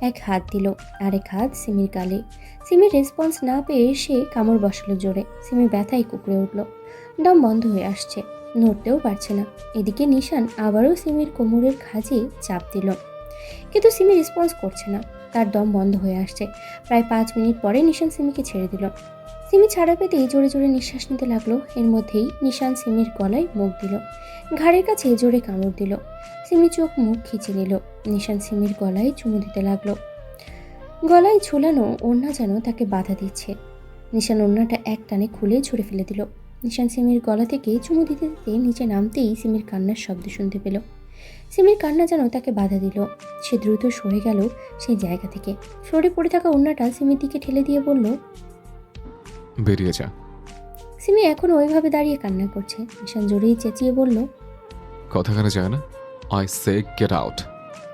এক হাত দিল, আরেক হাত সিমির গালে। সিমির রেসপন্স না পেয়ে সে কামড় বসালো জোরে। সিমি ব্যথায় কুকড়ে উঠল। দম বন্ধ হয়ে আসছে, নড়তেও পারছে না। এদিকে নিশান আবারও সিমির কোমরের খাঁজে চাপ দিল, কিন্তু সিমি রেসপন্স করছে না। তার দম বন্ধ হয়ে আসছে। প্রায় 5 মিনিট পরে নিশান সিমিকে ছেড়ে দিল। সিমি ছাড়া পেতেই জোরে জোরে নিঃশ্বাস নিতে লাগলো। এর মধ্যেই নিশান সিমির গলায় মুখ দিল, ঘাড়ের কাছে জোরে কামড় দিল। সিমি চোখ মুখ খিচে নিল। নিশান সিমির গলায় চুমু দিতে লাগলো। গলায় ঝোলানো ওড়না যেন তাকে বাধা দিচ্ছে। নিশান ওড়নাটা এক টানে খুলে ছুঁড়ে ফেলে দিল। নিশান সিমির গলা থেকে চুমু দিতে দিতে নিচে নামতেই সিমির কান্নার শব্দ শুনতে পেল। সিমির কান্না যেন তাকে বাধা দিল। সে দ্রুত সরে গেল সেই জায়গা থেকে। ফ্লোরে পড়ে থাকা ওড়নাটা সিমির দিকে ঠেলে দিয়ে বলল, বেরিয়ে যা। সিমি এখনো ওইভাবে দাঁড়িয়ে কান্না করছে। নিশান জোরেই চেঁচিয়ে বলল, কথা কানে যায় না? I say get out.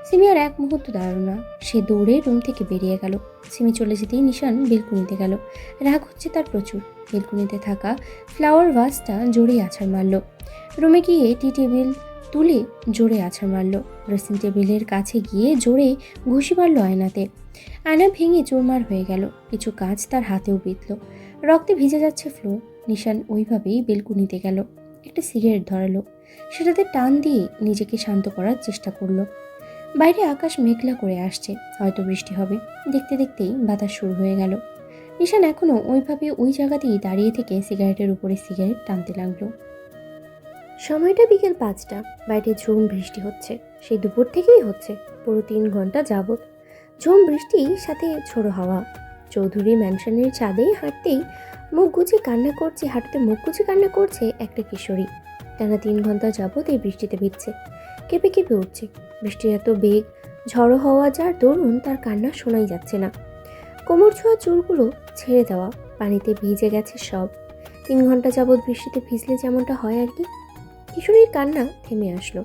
Simi আর এক মুহূর্ত দাঁড়ালো না। সে দৌড়ে রুম থেকে বেরিয়ে গেল। সিমি চলে যেতেই নিশান বেলকুনিতে গেল। রাগ হচ্ছে তার প্রচুর। বেলকুনিতে থাকা ফ্লাওয়ার ভাসটা জোরে আছাড় মারল। রুমে গিয়ে টি টেবিল তুলে জোরে আছাড় মারল। ড্রেসিং টেবিলের কাছে গিয়ে জোরে ঘুষি মারল আয়নাতে। আয়না ভেঙে চুরমার হয়ে গেল। কিছু কাঁচ তার হাতেও বিঁধল। রক্তে ভিজে যাচ্ছে ফ্লোর। নিশান ওইভাবেই বেলকুনিতে গেল। একটা সিগারেট ধরালো। সেটাতে টান দিয়ে নিজেকে শান্ত করার চেষ্টা করলো। বাইরে আকাশ মেঘলা করে আসছে, হয়তো বৃষ্টি হবে। দেখতে দেখতেই বাতাস শুরু হয়ে গেল। নিশান এখনও ওইভাবে ওই জায়গাতেই দাঁড়িয়ে থেকে সিগারেটের উপরে সিগারেট টানতে লাগলো। সময়টা বিকেল 5টা। বাইরে ঝুম বৃষ্টি হচ্ছে। সেই দুপুর থেকেই হচ্ছে, পুরো 3 ঘন্টা যাবৎ। ঝুম বৃষ্টি সাথে ঝোড়ো হাওয়া। চৌধুরী ম্যানশনের ছাদে হাঁটতেই মুখ গুজে কান্না করছে, হাঁটতে মুখ গুজে কান্না করছে একটা কিশোরী। টানা 3 ঘন্টা যাবৎ এই বৃষ্টিতে ভিজছে, কেঁপে কেঁপে উঠছে। বৃষ্টির এত বেগ, ঝড়ো হওয়া যার দরুন তার কান্না শোনাই যাচ্ছে না। কোমর ছোঁয়া চুলগুলো ছেড়ে দেওয়া, পানিতে ভিজে গেছে সব। 3 ঘন্টা যাবৎ বৃষ্টিতে ভিজলে যেমনটা হয় আর কি। কিশোরীর কান্না থেমে আসলো,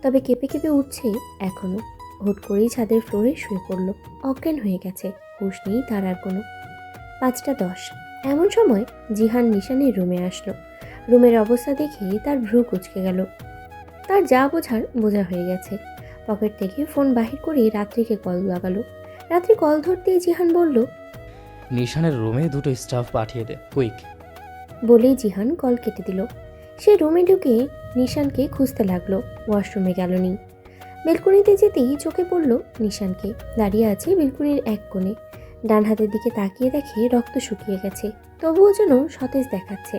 তবে কেঁপে কেঁপে উঠছে এখনো। হুট করেই ছাদের ফ্লোরে শুয়ে পড়ল। অজ্ঞান হয়ে গেছে, হুঁশ নেই তার আর কোনো। 5টা 10। এমন সময় জিহান নিশানের রুমে আসলো। রুমের অবস্থা দেখে তার ভ্রু কুঁচকে গেল। তার যা বোঝার বোঝা হয়ে গেছে। পকেট থেকে ফোন বাহির করে রাত্রিকে কল লাগালো। রাত্রি কল ধরতেই জিহান বলল, নিশানের রুমে 2টো স্টাফ পাঠিয়ে দে, কুইক। বলেই জিহান কল কেটে দিল। সে রুমে ঢুকে নিশানকে খুঁজতে লাগলো। ওয়াশরুমে গেল নি। বেলকুনিতে যেতেই চোখে পড়ল নিশানকে। দাঁড়িয়ে আছে বেলকুনির এক কোণে। ডান হাতের দিকে তাকিয়ে দেখে রক্ত শুকিয়ে গেছে, তবুও যেন সতেজ দেখাচ্ছে।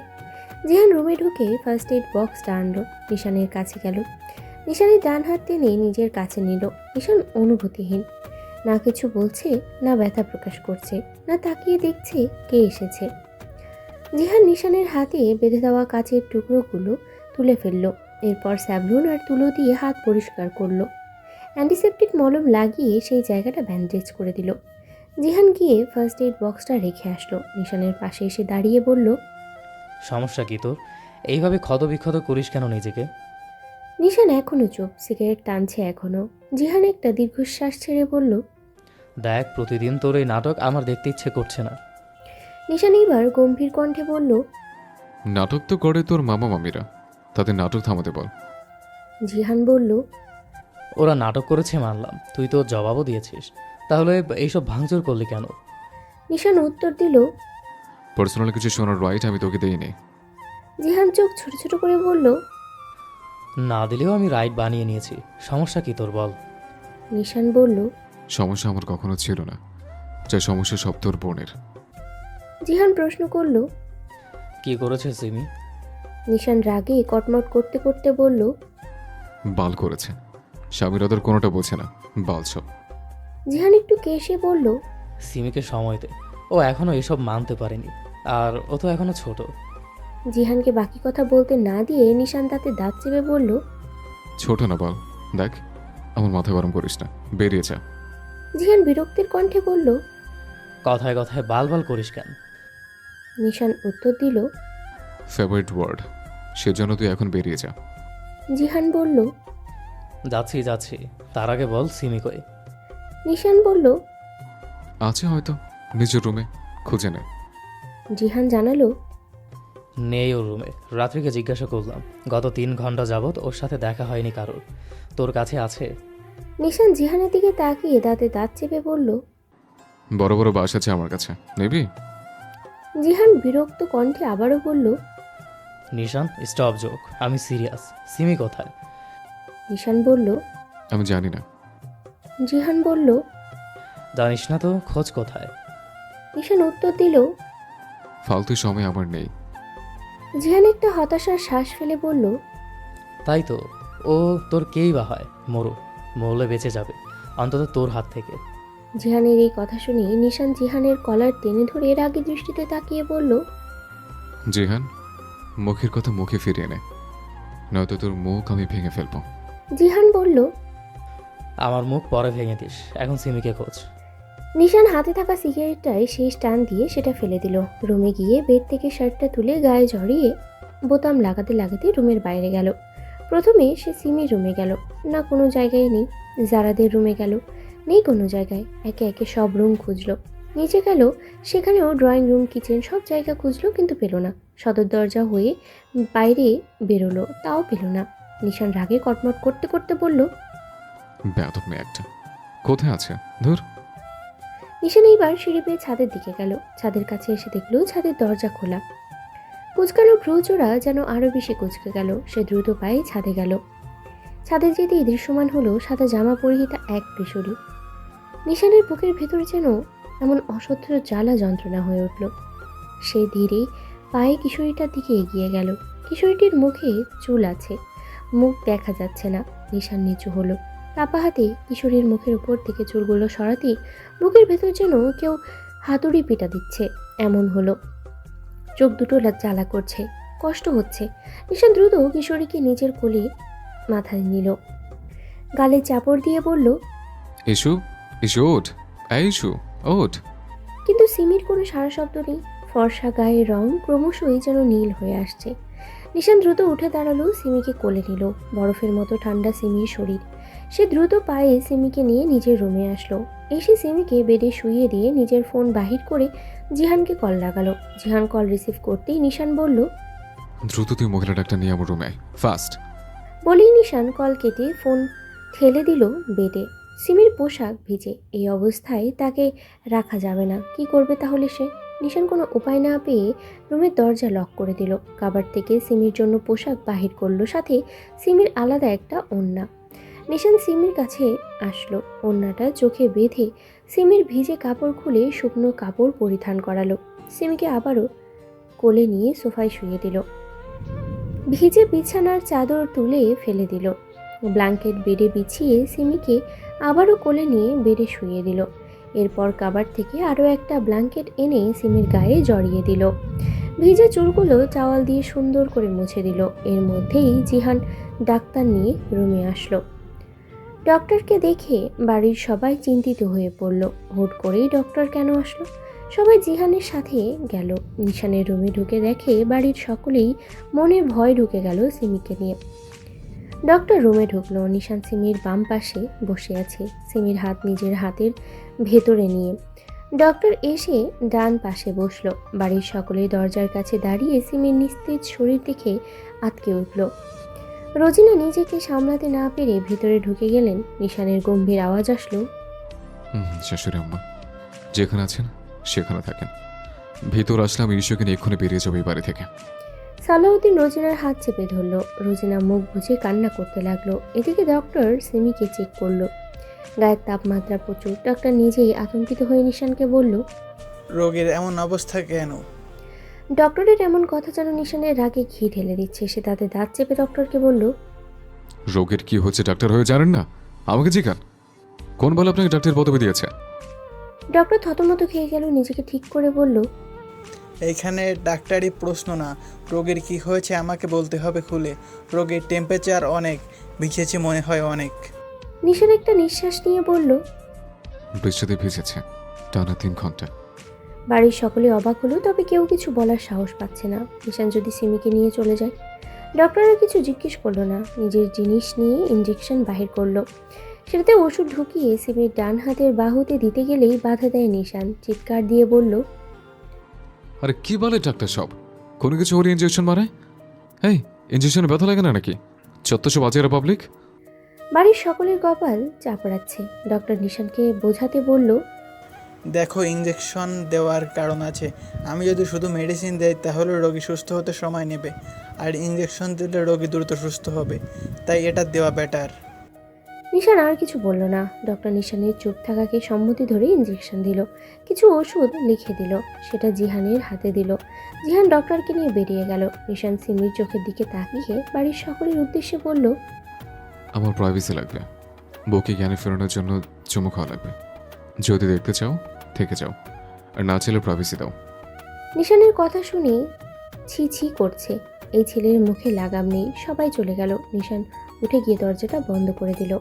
জিহান রুমে ঢুকে ফার্স্ট এড বক্সটা আনলো। নিশানের কাছে গেল। নিশানের ডান হাত টেনে নিজের কাছে নিল। নিশান অনুভূতিহীন, না কিছু বলছে, না ব্যথা প্রকাশ করছে, না তাকিয়ে দেখছে কে এসেছে। জিহান নিশানের হাতে বেঁধে দেওয়া কাচের টুকরোগুলো তুলে ফেললো। এরপর স্যাভলন আর তুলো দিয়ে হাত পরিষ্কার করলো। অ্যান্টিসেপটিক মলম লাগিয়ে সেই জায়গাটা ব্যান্ডেজ করে দিল। জিহান গিয়ে ফার্স্ট এইড বক্সটা রেখে আসলো। নিশানের পাশে এসে দাঁড়িয়ে বলল, সমস্যা কি তোর? এইভাবে ক্ষতবিক্ষত করিস কেন নিজেকে? নিশান এখনও চুপ, সিগারেট টানছে এখনও। জিহান একটা দীর্ঘশ্বাস ছেড়ে বলল, দেখ, প্রতিদিন তোর এই নাটক আমার দেখতে ইচ্ছে করছে না। নিশান এইবার গম্ভীর কণ্ঠে বলল, নাটক তো করে তোর মামা মামিরা, তাদের নাটক থামাতে বল। জিহান বলল, ওরা নাটক করেছে মানলাম, তুই তোর জবাবও দিয়েছিস, তাহলে এইসব ভাঙচুর করলি কেন? নিশান উত্তর দিল, পার্সোনাল কিছু শোনার রাইট আমি তোকে দিইনি। জিহান চোখ ছোট ছোট করে বলল, না দিলেও আমি রাইট বানিয়ে নিয়েছি, সমস্যা কি তোর বল? নিশান বলল, সমস্যা আমার কখনো ছিল না, যা সমস্যা সব তোর বোনের। জিহান প্রশ্ন করল। কি করেছে সিমি? নিশান রাগে কটমট করতে করতে বলল, বাল করেছে। স্বামীর ওদের কোনোটা বোঝে না, বাল সব। জিহান একটু কেশে বলল, সিমিকে সময় দে, ও এখনো এসব মানতে পারেনি, আর ও তো এখনো ছোট। জিহানকে বাকি কথা বলতে না দিয়ে নিশান তাতে দাঁত চেপে বলল, ছোট না বল, দেখ আমার মাথা গরম করিস না, বেরিয়ে যা। জিহান বিরক্তির কণ্ঠে বলল, কথায় কথায় বাল বাল করিস কেন? নিশান উত্তর দিল, ফেভারিট ওয়ার্ড, সেজন্য তুই এখন বেরিয়ে যা। জিহান বলল, যাচ্ছি যাচ্ছি, তার আগে বল সিমি কই? নিশান বলল, আছে হয়তো নিজের রুমে, খুঁজে নে। জিহান জানালো, নেই ওর রুমে, রাত্রিকে জিজ্ঞাসা করলাম, গত 3 ঘন্টা যাবৎ ওর সাথে দেখা হয়নি কারোর। তোর কাছে আছে? নিশান জিহানের দিকে তাকিয়ে দাঁতে দাঁত চেপে বলল, বড় বড় বাস আছে আমার কাছে, নেবি? জিহান বিরক্ত কণ্ঠে আবারও বলল, নিশান স্টপ জোক, আমি সিরিয়াস। সিমি কোথায়? নিশান বলল, আমি জানি না। জিহান বলল, জানিস না তো, খোঁজ কোথায়? নিশান উত্তর দিল। ফালতু সময় আমার নেই। জিহান একটা হতাশার শ্বাস ফেলে বলল, তাই তো, ও তোর কেই বা হয়, মরলে বেঁচে যাবে, অন্তত তোর হাত থেকে। জিহানের এই কথা শুনে নিশান জিহানের কলার টেনে ধরে রাগী দৃষ্টিতে তাকিয়ে বলল, জিহান, মুখের কথা মুখে ফিরিয়ে নে, নয়তো তোর মুখ আমি ভেঙে ফেলবো। জিহান বলল, আমার মুখ পরে ভেঙে দিস, এখন সিমিকে খোঁজ। নিশান হাতে থাকা সিগারেটটায় শেষ টান দিয়ে সেটা ফেলে দিল। রুমে গিয়ে বেড থেকে শার্টটা তুলে গায়ে জড়িয়ে বোতাম লাগাতে লাগাতে রুমের বাইরে গেল। প্রথমে সে সিমির রুমে গেল, না কোনো জায়গায় নেই। জারাদের রুমে গেল, নেই কোনো জায়গায়। একে একে সব রুম খুঁজলো। নিচে গেল, সেখানেও ড্রয়িং রুম, কিচেন সব জায়গা খুঁজলো, কিন্তু পেল না। সদর দরজা হয়ে বাইরে বেরোলো, তাও পেল না। নিশান রাগে কটমট করতে করতে বলল, বেয়াদব মেয়ে একটা, কোথায় আছে ধুর। নিশান এইবার সিঁড়ি পেয়ে ছাদের দিকে গেল। ছাদের কাছে এসে দেখলো ছাদের দরজা খোলা। কুচকানো ভ্রুচোরা যেন আরো বেশি কুচকে গেল। সে দ্রুত পায়ে ছাদে গেল। ছাদে যেতেই দৃশ্যমান হলো সাদা জামা পরিহিতা এক কিশোরী। নিশানের বুকের ভেতর যেন এমন অসহ্য জ্বালা যন্ত্রণা হয়ে উঠল। সে ধীরে পায়ে কিশোরীটার দিকে এগিয়ে গেল। কিশোরীটির মুখে চুল আছে, মুখ দেখা যাচ্ছে না। নিশান নিচু হলো, কাপা হাতে কিশোরীর মুখের উপর থেকে চুলগুলো সরাতেই বুকের ভেতর যেন কেউ হাতুড়ি পিটা দিচ্ছে এমন হলো। চোখ দুটো জ্বালা করছে, কষ্ট হচ্ছে। নিশান দ্রুত কিশোরীকে নিজের কোলে মাথায় নিল, গালে চাপড় দিয়ে বলল, ইস্যু ইস্যু ওঠ, এই ইস্যু ওঠ। কিন্তু সিমির কোনো সারা শব্দ নেই। ফর্সা গায়ের রং ক্রমশই যেন নীল হয়ে আসছে। নিশান দ্রুত উঠে দাঁড়ালো, সিমিকে কোলে নিল। বরফের মতো ঠান্ডা সিমির শরীর। সে দ্রুত পায়ে সিমিকে নিয়ে নিজের রুমে আসলো। এসে সিমিকে বেডে শুইয়ে দিয়ে নিজের ফোন বাহির করে জিহানকে কল লাগালো। জিহান কল রিসিভ করতেই নিশান বলল, দ্রুত তুই মহিলা ডাক্তার নিয়ে আমার রুমে আয়, ফাস্ট। বলেই নিশান কল কেটে ফোন ঠেলে দিল বেডে। সিমির পোশাক ভিজে, এই অবস্থায় তাকে রাখা যাবে না। কি করবে তাহলে সে? নিশান কোনো উপায় না পেয়ে রুমের দরজা লক করে দিল। কাবার থেকে সিমির জন্য পোশাক বাহির করলো, সাথে সিমির আলাদা একটা ওড়না। নিশান সিমির কাছে আসলো, ওড়নাটা চোখে বেঁধে সিমির ভিজে কাপড় খুলে শুকনো কাপড় পরিধান করালো। সিমিকে আবারও কোলে নিয়ে সোফায় শুয়ে দিল। ভিজে বিছানার চাদর তুলে ফেলে দিল। ব্ল্যাঙ্কেট বেডে বিছিয়ে সিমিকে আবারও কোলে নিয়ে বেডে শুয়ে দিল। এরপর কাবার থেকে আরও একটা ব্ল্যাঙ্কেট এনে সিমির গায়ে জড়িয়ে দিল। ভিজে চুলগুলো টাওয়াল দিয়ে সুন্দর করে মুছে দিল। এর মধ্যেই জিহান ডাক্তার নিয়ে রুমে আসলো। ডক্টরকে দেখে বাড়ির সবাই চিন্তিত হয়ে পড়ল। হুট করেই ডক্টর কেন আসলো? সবাই জিহানের সাথে গেল। নিশানের রুমে ঢুকে দেখে বাড়ির সকলেই মনে ভয় ঢুকে গেল সিমিকে নিয়ে। ডক্টর রুমে ঢুকলো। নিশান সিমির বাম পাশে বসে আছে, সিমির হাত নিজের হাতের ভেতরে নিয়ে। ডক্টর এসে ডান পাশে বসলো। বাড়ির সকলেই দরজার কাছে দাঁড়িয়ে সিমির নিস্তেজ শরীর দেখে আটকে উঠল। রোজিনা নিজেকে সামলাতে না পেরে ভিতরে ঢুকে গেলেন। নিশানের গম্ভীর আওয়াজ আসলো, শাশুড়ি আম্মা যেখানে আছেন সেখানে থাকেন। ভিতর আসলে আমি ঈশ্বরকে নিয়ে এক্ষুনি বেরিয়ে যাবো এই বাড়ি থেকে। সালাউদ্দিন রোজিনার হাত চেপে ধরলো। রোজিনা মুখ বুজে কান্না করতে লাগলো। এদিকে ডক্টর সিমিকে চেক করলো। গায়ের তাপমাত্রা প্রচুর। ডক্টর নিজেই আতঙ্কিত হয়ে নিশানকে বলল, রোগীর এমন অবস্থা কেন? ডক্টরের এমন কথা যেন নিশানের রাগে ঘি ঢেলে দিচ্ছে। সে তাতে দাঁত চেপে ডক্টরকে বলল, রোগের কি হচ্ছে ডাক্তার হয়ে জানেন না? আমাকে জিজ্ঞান, কোন বলে আপনাকে ডাক্তার পদবি দিয়েছে? ডক্টর থতমত খেয়ে গেল। নিজেকে ঠিক করে বলল, এইখানে ডাক্তারি প্রশ্ন না, রোগীর কি হয়েছে আমাকে বলতে হবে খুলে। রোগীর টেম্পারেচার অনেক, ভিজেছে মনে হয় অনেক। নিশান একটা নিঃশ্বাস নিয়ে বলল, বৃষ্টিতে ভিজেছে টানা 3 ঘন্টা। বাড়ির সকলে অবাক হলো, তবে কেউ কিছু বলার সাহস পাচ্ছে না। নিশান যদি সিমিকে নিয়ে চলে যায়। ডক্টরের কিছু জিজ্ঞেস করলো না, নিজের জিনিস নিয়ে ইঞ্জেকশন বাহির করলো। সেটাতে ওষুধ ঢুকিয়ে সিমির ডান হাতের বাহুতে দিতে গেলেই বাধা দেয় নিশান। চিৎকার দিয়ে বলল, আরে কি বলে ডাক্তার সব? কোনো কিছু ওর ইঞ্জেকশন মারায়? এই ইঞ্জেকশনে ব্যথা লাগে না নাকি? চত্বশো বাজেরা পাবলিক। বাড়ির সকলের কপাল চাপড়াচ্ছে। ডক্টর নিশানকে বোঝাতে বলল, দেখো, ইঞ্জেকশন দেওয়ার কারণ আছে। আমি যদি শুধু মেডিসিন দেই তাহলে রোগী সুস্থ হতে সময় নেবে, আর ইঞ্জেকশন দিলে রোগী দ্রুত সুস্থ হবে, তাই এটা দেওয়া বেটার। নিশান আর কিছু বলল না। ডক্টর নিশানের চুপ থাকাকে সম্মতি ধরে ইঞ্জেকশন দিল। কিছু ওষুধ লিখে দিল, সেটা জিহানের হাতে দিল। জিহান ডক্টরকে নিয়ে বেরিয়ে গেল। নিশান সিমির চোখের দিকে তাকিয়ে বাড়ির সকলের উদ্দেশ্যে বলল, আমার প্রাইভেসি লাগবে। বউকে জ্ঞানে ফেরানোর জন্য চুমু খাওয়া লাগবে। যদি দেখতে চাও থেকে যাও, আর না চাইলে প্রাইভেসি দাও। নিশানের কথা শুনে ছি ছি করছে। এই ছেলের মুখে লাগাম নেই। সবাই চলে গেল। নিশান উঠে গিয়ে দরজাটা বন্ধ করে দিল।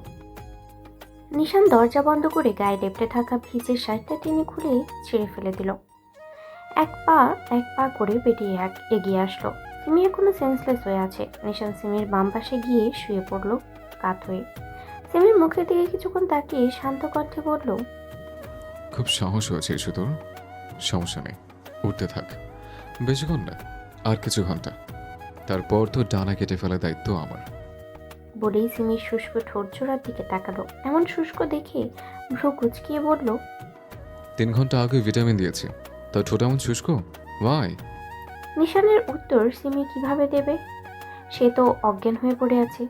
নিশান দরজা বন্ধ করে গায়ে লেপটে থাকা ভিজে শার্টটা টেনে খুলে ছিঁড়ে ফেলে দিল। এক পা করে বেরিয়ে এগিয়ে আসলো। সিমি এখনো সেন্সলেস হয়ে আছে। নিশান সিমির বাম পাশে গিয়ে শুয়ে পড়ল কাত হয়ে। সিমির মুখের দিকে কিছুক্ষণ তাকিয়ে শান্ত কণ্ঠে বলল, খুব সাহস হয়েছে ইস্যু তোর। সমস্যা নেই, উঠতে থাক। বেশিক্ষণ না, আর কিছু ঘন্টা, তারপর তো ডানা কেটে ফেলার দায়িত্ব আমার। বলেই সিমির শুষ্ক ঠোঁট জোড়ার দিকে তাকালো। এমন শুষ্ক দেখে ভ্রু কুচকিয়ে বলল, 3 ঘন্টা আগে ভিটামিন দিয়েছি, তা ঠোঁট এমন শুষ্ক? ওয়াই? নিশানের উত্তর সিমি কিভাবে দেবে? সে তো অজ্ঞান হয়ে পড়ে আছে।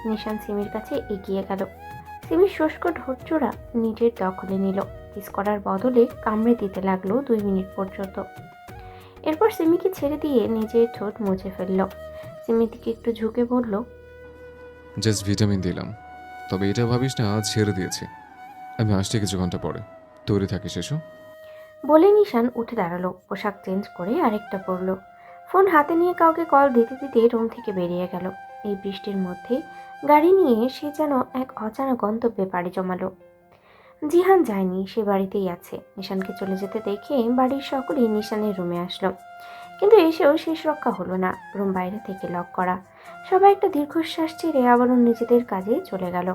নিশান সিমির কাছে এগিয়ে গেল। সিমির শুষ্ক ঠোঁটজোড়া নিজের দখলে নিল। কিস করার বদলে কামড়ে দিতে লাগলো 2 মিনিট পর্যন্ত। এরপর সিমিকে ছেড়ে দিয়ে নিজের ঠোঁট মুছে ফেলল। সিমির দিকে একটু ঝুঁকে বলল, জাস্ট ভিটামিন দিলাম, তবে এটা ভাবিস না আজ ছেড়ে দিয়েছি। আমি আসতে কিছু ঘন্টা পরে। তৈরি থাকিস এসো। বলে নিশান উঠে দাঁড়ালো। পোশাক চেঞ্জ করে আরেকটা পরলো। ফোন হাতে নিয়ে কাউকে কল দিতে দিতে রুম থেকে বেরিয়ে গেল। এই বৃষ্টির মধ্যে গাড়ি নিয়ে সে যেন এক অজানা গন্তব্যে পাড়ি জমালো। জিহান যায়নি, সে বাড়িতেই আছে। নিশানকে চলে যেতে দেখে বাড়ির সকলেই নিশানের রুমে আসলো, কিন্তু এসেও শেষ রক্ষা হলো না। রুম বাইরে থেকে লক করা। সবাই একটা দীর্ঘশ্বাস ছেড়ে আবারও নিজেদের কাজে চলে গেল।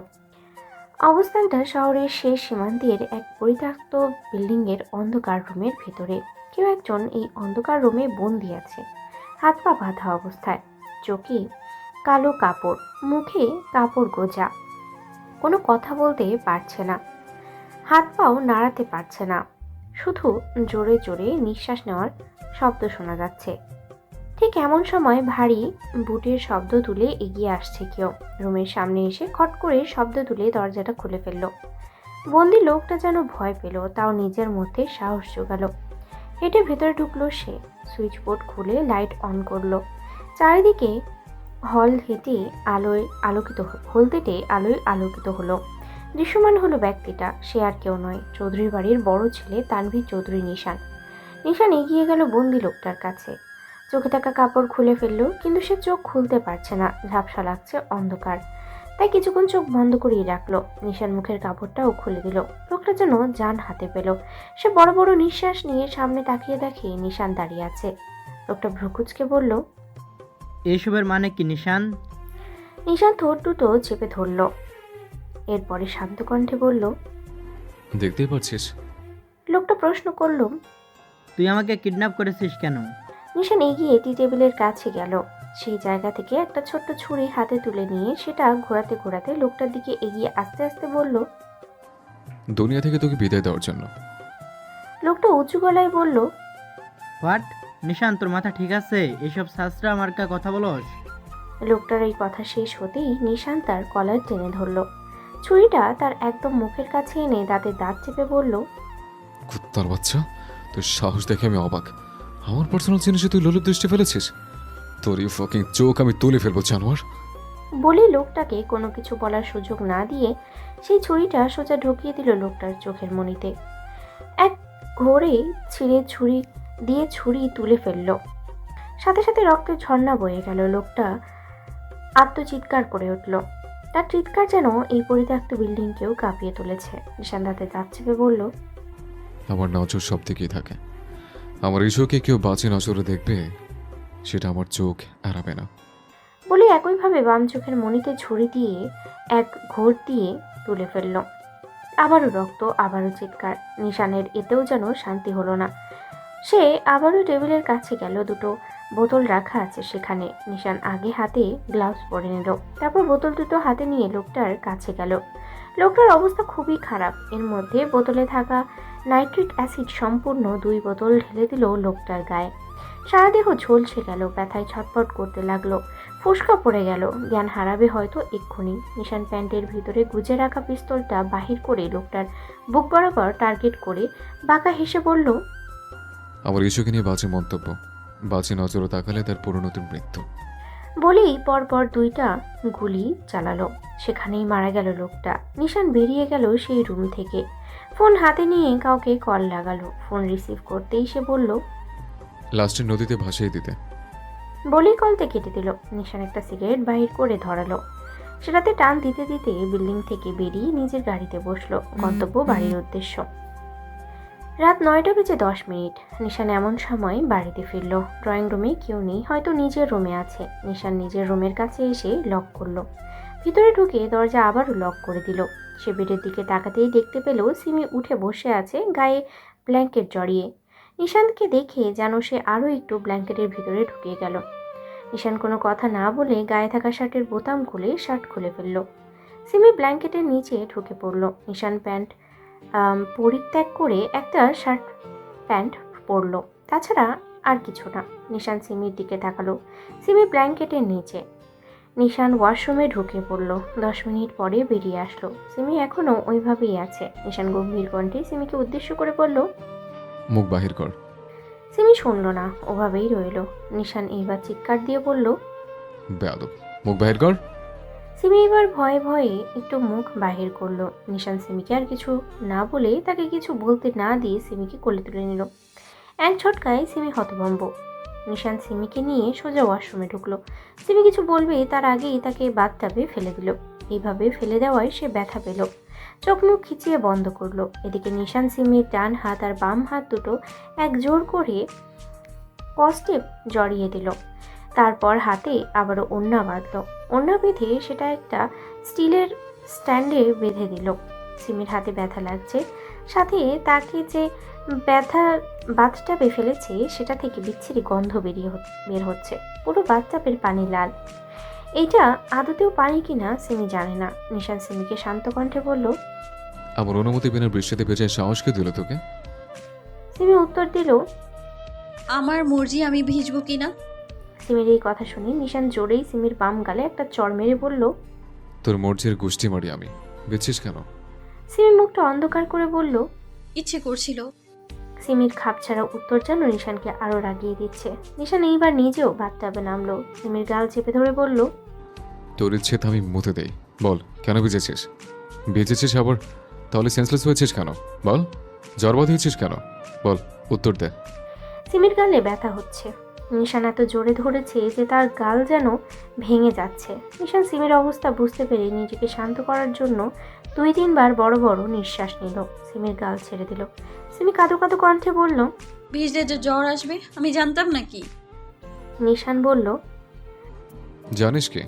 অবস্থানটা শহরের শেষ সীমান্তের এক পরিত্যক্ত বিল্ডিংয়ের অন্ধকার রুমের ভেতরে। কেউ একজন এই অন্ধকার রুমে বন্দি আছে, হাত পা বাঁধা অবস্থায়, চোখে কালো কাপড়, মুখে কাপড় গোজা। কোনো কথা বলতে পারছে না, হাত পাও নাড়াতে পারছে না, শুধু জোরে জোরে নিঃশ্বাস নেওয়ার শব্দ শোনা যাচ্ছে। ঠিক এমন সময় ভারী বুটের শব্দ তুলে এগিয়ে আসছে কেউ। রুমের সামনে এসে খট করে শব্দ তুলে দরজাটা খুলে ফেলল। বন্দি লোকটা যেন ভয় পেল, তাও নিজের মধ্যে সাহস জোগালো। হেঁটে ভেতরে ঢুকলো সে। সুইচ বোর্ড খুলে লাইট অন করলো। চারিদিকে হলদেটে আলোয় আলোকিত হলো। দৃশ্যমান হলো ব্যক্তিটা। সে আর কেউ নয়, চৌধুরী বাড়ির বড় ছেলে তানভীর চৌধুরী নিশান। নিশান এগিয়ে গেল বন্দি লোকটার কাছে। চোখে থাকা কাপড় খুলে ফেললো, কিন্তু সে চোখ খুলতে পারছে না, ঝাপসা লাগছে, অন্ধকার। তাই কিছুক্ষণ চোখ বন্ধ করিয়ে রাখলো। নিশান মুখের কাপড়টাও খুলে দিল। লোকটা যেন জান হাতে পেল। সে বড় বড় নিঃশ্বাস নিয়ে সামনে তাকিয়ে দেখে নিশান দাঁড়িয়ে আছে। লোকটা ভ্রুকুচকে বলল, এইসবের মানে কি নিশান? নিশান ঠোঁট দুটো চেপে ধরল। এরপরে শান্ত কণ্ঠে বলল, দেখতেই পাচ্ছিস। লোকটা প্রশ্ন করল, তুই আমাকে কিডন্যাপ করেছিস কেন? নিশান এগিয়ে টি টেবিলের কাছে গেল। সেই জায়গা থেকে একটা ছোট্ট ছুরি হাতে তুলে নিয়ে সেটা ঘোরাতে ঘোরাতে লোকটার দিকে এগিয়ে আস্তে আস্তে বলল, দুনিয়া থেকে তোকে বিদায় দেওয়ার জন্য। লোকটা উঁচু গলায় বলল, হোয়াট? নিশান, তোর মাথা ঠিক আছে? এসব শাস্ত্রা মার্কা কথা বলস? লোকটার এই কথা শেষ হতেই নিশান তার কলার টেনে ধরল। ছুরিটা তার একদম মুখের কাছে এনে দাঁতে দাঁত চেপে বলল, কুত্তার বাচ্চা, তোর সাহস দেখে আমি অবাক। আমার পার্সোনাল জিনিসে তুই লোলুপ দৃষ্টি ফেলেছিস? তোর এই ফাকিং চোখ আমি তুলে ফেলবো জানোয়ার। বলে লোকটাকে কোনো কিছু বলার সুযোগ না দিয়ে সেই ছুরিটা সোজা ঢুকিয়ে দিল লোকটার চোখের মণিতে। এক ঘোরে ছিঁড়ে ছুরি তুলে ফেলল। সাথে সাথে রক্তের ঝর্ণা বয়ে গেল। লোকটা আত্মচিৎকার করে উঠল। তার চিৎকার যেন এই পরিত্যক্ত বিল্ডিংকেও কাঁপিয়ে তুলেছে। নিশান দাঁতে দাঁত চেপে বলল, আমার নজর সব দিকেই থাকে। আমার এই চোখে কেউ বাজে নজরে দেখবে, সেটা আমার চোখ এড়াবে না। বলে একইভাবে বাম চোখের মণিতে ছুরি দিয়ে এক ঘোর দিয়ে তুলে ফেলল। আবারও রক্ত, আবারও চিৎকার। নিশানের এতেও যেন শান্তি হলো না। সে আবারও টেবিলের কাছে গেল। দুটো বোতল রাখা আছে সেখানে। নিশান আগে হাতে গ্লাভস পরে নিল, তারপর বোতল দুটো হাতে নিয়ে লোকটার কাছে গেল। লোকটার অবস্থা খুবই খারাপ। এর মধ্যে বোতলে থাকা নাইট্রিক অ্যাসিড সম্পূর্ণ 2 বোতল ঢেলে দিল লোকটার গায়ে। সারা দেহ ঝলসে গেল, ব্যথায় ছটফট করতে লাগলো, ফুসকা পড়ে গেল, জ্ঞান হারাবে হয়তো এক্ষুনি। নিশান প্যান্টের ভিতরে গুজে রাখা পিস্তলটা বাহির করে লোকটার বুক বরাবর টার্গেট করে বাঁকা হেসে বলল, আমার এই চোখে নিয়ে বাজে মন্তব্য, বাজে নজরে তাকালে তার পরিণতি মৃত্যু। বলেই পরপর 2টা গুলি চালালো। সেখানেই মারা গেল লোকটা। নিশান বেরিয়ে গেল সেই রুম থেকে। ফোন হাতে নিয়ে কাউকে কল লাগালো। ফোন রিসিভ করতেই সে বলল, লাস্টে নদীতে ভাসিয়ে দিতে। বলেই কলতে কেটে দিল। নিশান একটা সিগারেট বাহির করে ধরালো। সেটাতে টান দিতে দিতে বিল্ডিং থেকে বেরিয়ে নিজের গাড়িতে বসলো। গন্তব্য বাড়ির উদ্দেশ্য। রাত 9:10 নিশান এমন সময় বাড়িতে ফিরল। ড্রয়িং রুমে কেউ নেই, হয়তো নিজের রুমে আছে। নিশান নিজের রুমের কাছে এসে লক করলো। ভিতরে ঢুকে দরজা আবারও লক করে দিল। সে বেডের দিকে তাকাতেই দেখতে পেল সিমি উঠে বসে আছে, গায়ে ব্ল্যাঙ্কেট জড়িয়ে। নিশানকে দেখে যেন সে আরও একটু ব্ল্যাঙ্কেটের ভিতরে ঢুকে গেল। নিশান কোনো কথা না বলে গায়ে থাকা শার্টের বোতাম খুলে শার্ট খুলে ফেলল। সিমি ব্ল্যাঙ্কেটের নিচে ঢুকে পড়ল। নিশান প্যান্ট পরিত্যাগ করে একটা শার্ট প্যান্ট পরল, তাছাড়া আর কিছু না। নিশান সিমির দিকে তাকালো। সিমি ব্ল্যাঙ্কেটের নিচে। নিশান ওয়াশরুমে ঢুকে পড়ল। 10 মিনিট পরে বেরিয়ে আসলো। সিমি এখনও ওইভাবেই আছে। নিশান গম্ভীর কণ্ঠে সিমিকে উদ্দেশ্য করে বলল, মুখ বাহির কর। সিমি শুনল না, ওভাবেই রইল। নিশান এইবার চিৎকার দিয়ে বলল, বেয়াদব, মুখ বাহির কর। সিমি এবার ভয়ে ভয়ে একটু মুখ বাহির করলো। নিশান সিমিকে আর কিছু না বলে, তাকে কিছু বলতে না দিয়ে সিমিকে কোলে তুলে নিল। এক ঝটকায় সিমি হতভম্ব। নিশান সিমিকে নিয়ে সোজা ওয়াশরুমে ঢুকলো। সিমি কিছু বলবে তার আগেই তাকে বাথটাবে ফেলে দিল। এইভাবে ফেলে দেওয়ায় সে ব্যথা পেল। চোখ মুখ খিচিয়ে বন্ধ করলো। এদিকে নিশান সিমির ডান হাত আর বাম হাত দুটো এক জোর করে কস্টেপ জড়িয়ে দিল। তারপর হাতে আবারও ওড়না বাঁধল। ওড়না বেঁধে সেটা একটা স্টিলের স্ট্যান্ডে বেঁধে দিল। সিমির হাতে ব্যথা লাগছে, সাথে তাকে যে বাথটাবে ফেলেছে সেটা থেকে বিচ্ছিরি গন্ধ বের হচ্ছে। পুরো বাথটাবের পানি লাল। এইটা আদতেও পানি কিনা সিমি জানে না। নিশান সিমিকে শান্ত কণ্ঠে বলল, আমার অনুমতি বিনা বৃষ্টিতে ভেজে সাহসকে দিল তোকে? সিমি উত্তর দিল, আমার মর্জি, আমি ভিজবো কিনা। সিমির এই কথা শুনে নিশান জোরেই সিমির বাম গালে একটা চড় মেরে বলল, তোর মর্জির গোষ্ঠী মারি আমি, বুঝছিস কেন? সিমি মুখটা অন্ধকার করে বলল, ইচ্ছে করছিল। সিমির খাপছাড়া উত্তর যেন নিশানকে আরো রাগিয়ে দিচ্ছে। নিশান এইবার নিজেও বাথটাবে নামলো। সিমির গাল চেপে ধরে বলল, তোর ইচ্ছে তো আমি মতে দেই, বল কেন ভিজেছিস? ভিজেছিস আবার তাহলে সেন্সলেস হয়েছিস কেন? বল, জ্বর বাঁধিয়েছিস কেন? বল, উত্তর দে। সিমির গালে ব্যথা হচ্ছে, নিশান এত জোরে ধরেছে যে তার গাল যেন ভেঙে যাচ্ছে। নিশান সিমির অবস্থা বুঝতে পেরে নিজেকে শান্ত করার জন্য 2-3 বার বড় বড় নিঃশ্বাস নিল। সিমির গাল ছেড়ে দিল। সিমি কাঁদো কাঁদো কণ্ঠে বলল, ভিজলে যে জ্বর আসবে আমি জানতাম নাকি? নিশান বলল, জানিস কি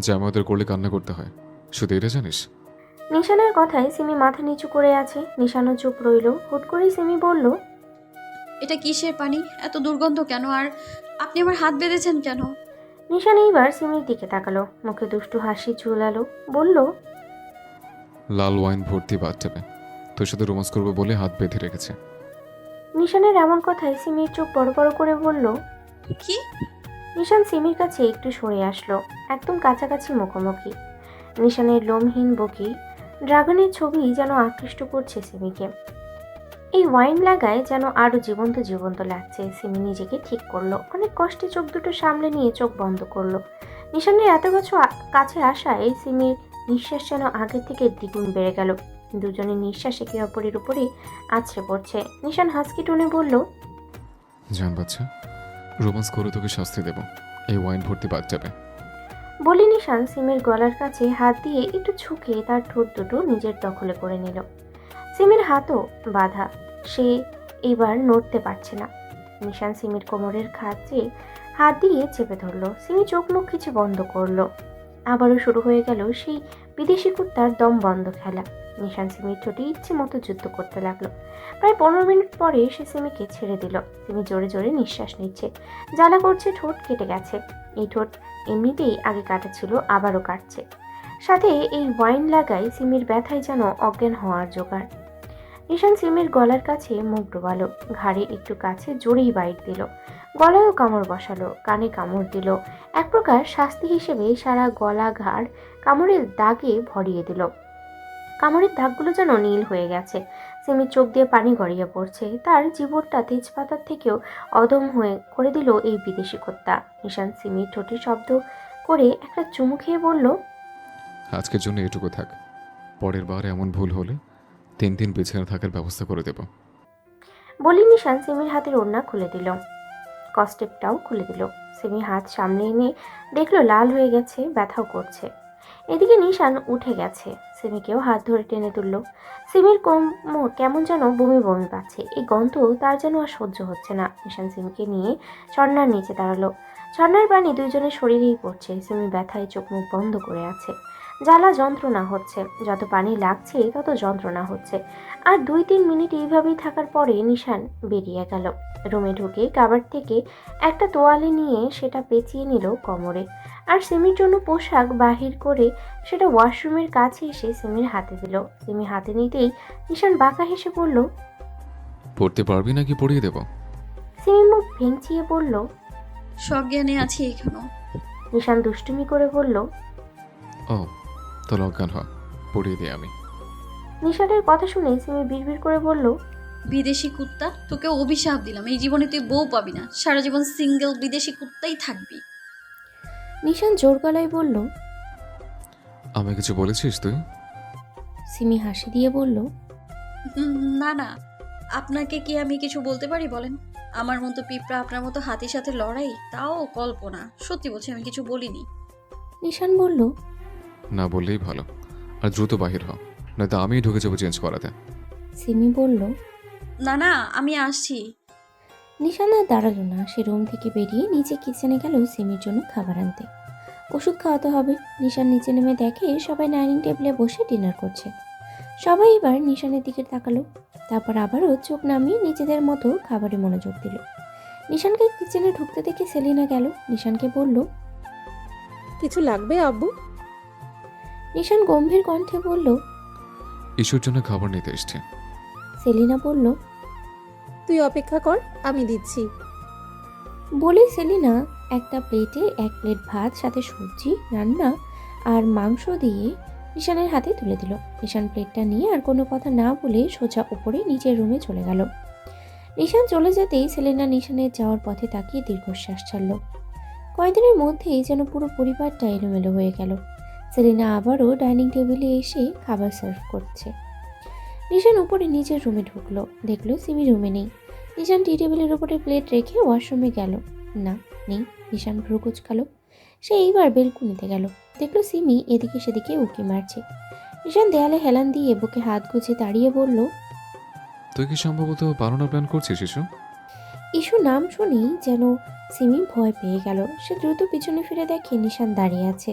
জামা ওদের করলে কান্না করতে হয়, শুধু এটা জানিস? নিশানের কথায় সিমি মাথা নিচু করে আছে। নিশানও চুপ রইল। হুট করেই সিমি বলল, এটা কিসের পানি? এত দুর্গন্ধ কেন? আর আপনি আমার হাত বেঁধেছেন কেন? নিশান এইবার সিমির দিকে তাকালো। মুখে দুষ্টু হাসি ঝুলালো। বলল, লাল ওয়াইন ভর্তি বাথটাবে তোর সাথে রোমান্স করবো বলে হাত বেঁধে রেখেছে। নিশানের এমন কথায় সিমির চোখ বড় বড় করে বলল, কি? নিশান সিমির কাছে একটু সরে আসলো, একদম কাছাকাছি মুখোমুখি। নিশানের লোমহীন বুকে ড্রাগনের ছবি যেন আকৃষ্ট করছে সিমিকে। এই ওয়াইন লাগায় যেন আরো জীবন্ত জীবন্ত লাগছে। সিমি নিজেকে ঠিক করলো। অনেক কষ্টে চোখ দুটো সামলে নিয়ে চোখ বন্ধ করলো। নিশানের এত কাছে আসায় সিমির নিঃশ্বাস যেন আগের থেকে দ্বিগুণ বেড়ে গেল। দুজনের নিঃশ্বাস একে অপরের উপরে আছড়ে পড়ছে। নিশান হাসকি টোনে বলল, জান বাচ্চা, রোমান্স করে তোকে শাস্তি দেব এই ওয়াইন ভর্তি বাথটাবে। বলে নিশান সিমির গলার কাছে হাত দিয়ে একটু ঝুঁকে তার ঠোঁট দুটো নিজের দখলে করে নিল। সিমির হাতও বাঁধা, সে এবার নড়তে পারছে না। নিশান সিমির কোমরের খাঁচে হাত দিয়ে চেপে ধরলো। সিমি চোখ মুখ কিছু বন্ধ করলো। আবারও শুরু হয়ে গেল সেই বিদেশি কুত্তার দম বন্ধ খেলা। নিশান সিমির ঠোঁটে ইচ্ছে মতো যুদ্ধ করতে লাগলো। প্রায় 15 মিনিট পরে সে সিমিকে ছেড়ে দিল। সিমি জোরে জোরে নিঃশ্বাস নিচ্ছে। জ্বালা করছে, ঠোঁট কেটে গেছে। এই ঠোঁট এমনিতেই আগে কাটা ছিল, আবারও কাটছে। সাথে এই ওয়াইন লাগায় সিমির ব্যথায় যেন অজ্ঞান হওয়ার জোগাড়। নিশান সিমির গলার কাছে মুখ ডোবালো, ঘাড়ে একটু কাছে জোরেই বাইট দিল। গলায়ও কামড় বসালো, কানে কামড় দিল। এক প্রকার শাস্তি হিসেবে সারা গলা ঘাড় কামড়ের দাগে ভরিয়ে দিল। কামড়ের দাগগুলো যেন নীল হয়ে গেছে। সিমির চোখ দিয়ে পানি গড়িয়ে পড়ছে। তার জীবনটা তেজপাতার থেকেও অদম হয়ে করে দিল এই বিদেশি কুত্তা। নিশান সিমির ঠোঁটে শব্দ করে একটা চুমু খেয়ে বলল, আজকের জন্য এটুকু থাক, পরের বার এমন ভুল হলে 3 দিন বিছানা থাকার ব্যবস্থা করে দেব। বলি নিশান সিমির হাতের ওড়না খুলে দিল, কস্টেপটাও খুলে দিল। সিমি হাত সামনে এনে দেখলো লাল হয়ে গেছে, ব্যথাও করছে। এদিকে নিশান উঠে গেছে, সিমিকেও হাত ধরে টেনে তুলল। সিমির কোমর কেমন যেন বমি বমি পাচ্ছে। এই গন্ধ তার যেন আর সহ্য হচ্ছে না। নিশান সিমিকে নিয়ে ঝর্ণার নিচে দাঁড়ালো। ঝর্ণার পানি দুইজনের শরীরেই পড়ছে। সিমি ব্যথায় চোখ মুখ বন্ধ করে আছে। জ্বালা যন্ত্রণা হচ্ছে, যত পানি লাগছে তত যন্ত্রণা হচ্ছে। আর 2-3 মিনিট এইভাবেই থাকার পরে নিশান বেরিয়ে গেল। রুমে ঢুকে কাবার থেকে একটা তোয়ালে নিয়ে সেটা পেঁচিয়ে নিল কোমরে। আর সিমির জন্য পোশাক বাহির করে সেটা ওয়াশরুমের কাছে এসে সিমির হাতে দিল। সিমি হাতে নিতেই নিশান বাঁকা হেসে বলল, পড়তে পারবি নাকি পড়িয়ে দেব? সিমি মুখ ভেঙচিয়ে বলল, সজ্ঞানে আছি এখানেও। নিশান দুষ্টুমি করে বলল, ও তাহলে অজ্ঞান হ, পড়িয়ে দিই আমি। নিশানের কথা শুনে সিমি বিড়বিড় করে বলল, বিদেশি কুত্তা, তোকে অভিশাপ দিলাম, এই জীবনে তুই বউ পাবি না, সারা জীবন সিঙ্গেল বিদেশি কুত্তাই থাকবি। নিশান জোর গলায় বলল, আমায় কিছু বলেছিস তুই? সিমি হাসি দিয়ে বলল, না না, আপনাকে কি আমি কিছু বলতে পারি বলেন? আমার মতো পিঁপড়া আপনার মতো হাতির সাথে লড়াই, তাও কল্পনা। সত্যি বলছি, আমি কিছু বলিনি। নিশান বলল, না বললেই ভালো, আর দ্রুত বাহির হ, নয়তো আমিই ঢুকে যাবো চেঞ্জ করাতে। সিমি বলল, না না, আমি আসছি। নিশান আর দাঁড়ালো না। সে রুম থেকে বেরিয়ে নিচে কিচেনে গেল সিমির জন্য খাবার আনতে। ওষুধ খাওয়াতে হবে। নিশান নিচে নেমে দেখে সবাই ডাইনিং টেবিলে বসে ডিনার করছে। সবাই এবার নিশানের দিকে তাকালো, তারপর আবারও চোখ নামিয়ে নিজেদের মতো খাবারে মনোযোগ দিল। নিশানকে কিচেনে ঢুকতে দেখে সেলিনা গেল। নিশানকে বলল, কিছু লাগবে আব্বু? নিশান গম্ভীর কণ্ঠে বলল, ইস্যুর জন্য খাবার নিতে এসছে। সেলিনা বলল, তুই অপেক্ষা কর, আমি দিচ্ছি। বলে সেলিনা একটা প্লেটে 1 প্লেট ভাত সাথে সবজি রান্না আর মাংস দিয়ে নিশানের হাতে তুলে দিল। নিশান প্লেটটা নিয়ে আর কোনো কথা না বলে সোজা উপরে নিজের রুমে চলে গেল। নিশান চলে যেতেই সেলিনা নিশানের যাওয়ার পথে তাকিয়ে দীর্ঘশ্বাস ছাড়ল। কয়েকদিনের মধ্যেই যেন পুরো পরিবারটা এলোমেলো হয়ে গেল। সেলিনা আবারও ডাইনিং টেবিলে এসে খাবার সার্ভ করছে। নিশান উপরে নিজের রুমে ঢুকলো, দেখলো সিমি রুমে নেই। নিশান টি টেবিলের উপরে প্লেট রেখে ওয়াশরুমে গেল। না, নেই। নিশান ভ্রু কুচকালো। সে এইবার বেলকুনিতে গেল, দেখলো সিমি এদিকে সেদিকে উঁকি মারছে। নিশান দেয়ালে হেলান দিয়ে বুকে হাত গুজে দাঁড়িয়ে বলল, তুই কি সম্ভবত পালানোর প্ল্যান করছিস ইস্যু? ইস্যু নাম শুনেই যেন সিমি ভয় পেয়ে গেল। সে দ্রুত পিছনে ফিরে দেখে নিশান দাঁড়িয়ে আছে।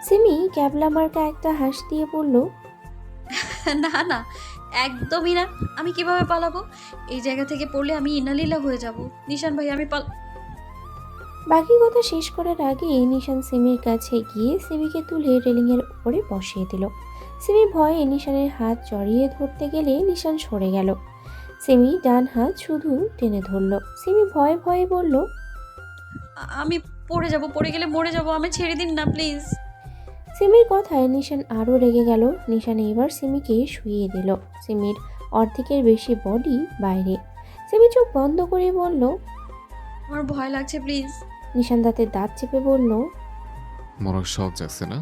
সিমি ক্যাবলা মার্কা একটা হাসি দিয়ে বলল, না না, একদমই না। আমি কিভাবে পালাবো? এই জায়গা থেকে পড়লে আমি ইনালিলা হয়ে যাব। নিশান ভাই, আমি বাকি কথা শেষ করার আগে নিশান সিমির কাছে গিয়ে সিমিকে তুলে রেলিংয়ের উপরে বসিয়ে দিল। সিমি ভয়ে নিশানের হাত জড়িয়ে ধরতে গেলে নিশান সরে গেল। সিমি ডান হাত শুধু টেনে ধরল। সিমি ভয়ে ভয়ে বলল, আমি পড়ে যাব, পড়ে গেলে মরে যাব, আমি ছেড়ে দিন না প্লিজ। সিমির কথায় নিশান আরও রেগে গেল। নিশান এবার সিমিকে শুইয়ে দিল। সিমির অর্ধেকের বেশি বডি বাইরে। সিমি চোখ বন্ধ করে বলল, আমার ভয় লাগছে প্লিজ। নিশান দাঁতের দাঁত চেপে বলল, মরার শখ যাচ্ছে না?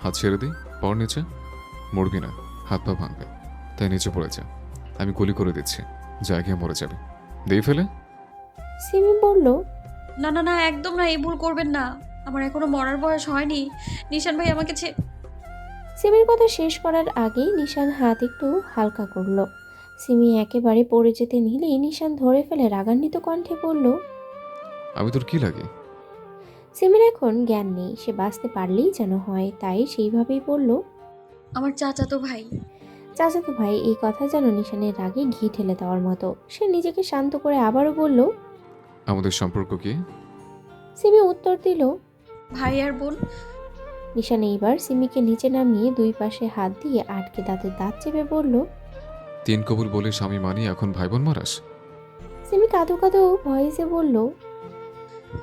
হাত ছেড়ে দিই, পর নিচে। মরবি না, হাত পা ভাঙবে, তাই নিচে পড়ে যা। আমি গুলি করে দিচ্ছি, জায়গায় মরে যাবে। দিয়ে ফেলে। সিমি বলল, না না না, একদম না, এই ভুল করবেন না। আমার এখনো মরার বয়স হয়নি। নিশান ভাই আমাকে সিমির কথা শেষ করার আগেই নিশান হাত একটু হালকা করলো। সিমি একেবারে পড়ে যেতে নিলেই নিশান ধরে ফেলে রাগান্বিত কণ্ঠে বলল, আমি তোর কি লাগে? সিমির এখন জ্ঞান নেই, সে বাঁচতে পারলেই যেন হয়, তাই সেইভাবেই বলল, আমার চাচাতো ভাই। চাচাতো ভাই। এই কথা যেন নিশানের রাগে ঘি ঢেলে দেওয়ার মতো। সে নিজেকে শান্ত করে আবারও বলল, আমাদের সম্পর্ক কি? সিমি উত্তর দিল, ভাই আর বোন। নিশান এইবার সিমিকে নিচে নামিয়ে দুই পাশে হাত দিয়ে আটকে দাঁতের দাঁত চেপে বলল, তিন কবুল বলে স্বামী মানি, এখন ভাই বোন মারাস? সিমি কাঁদো কাঁদো ভয়েসে বলল,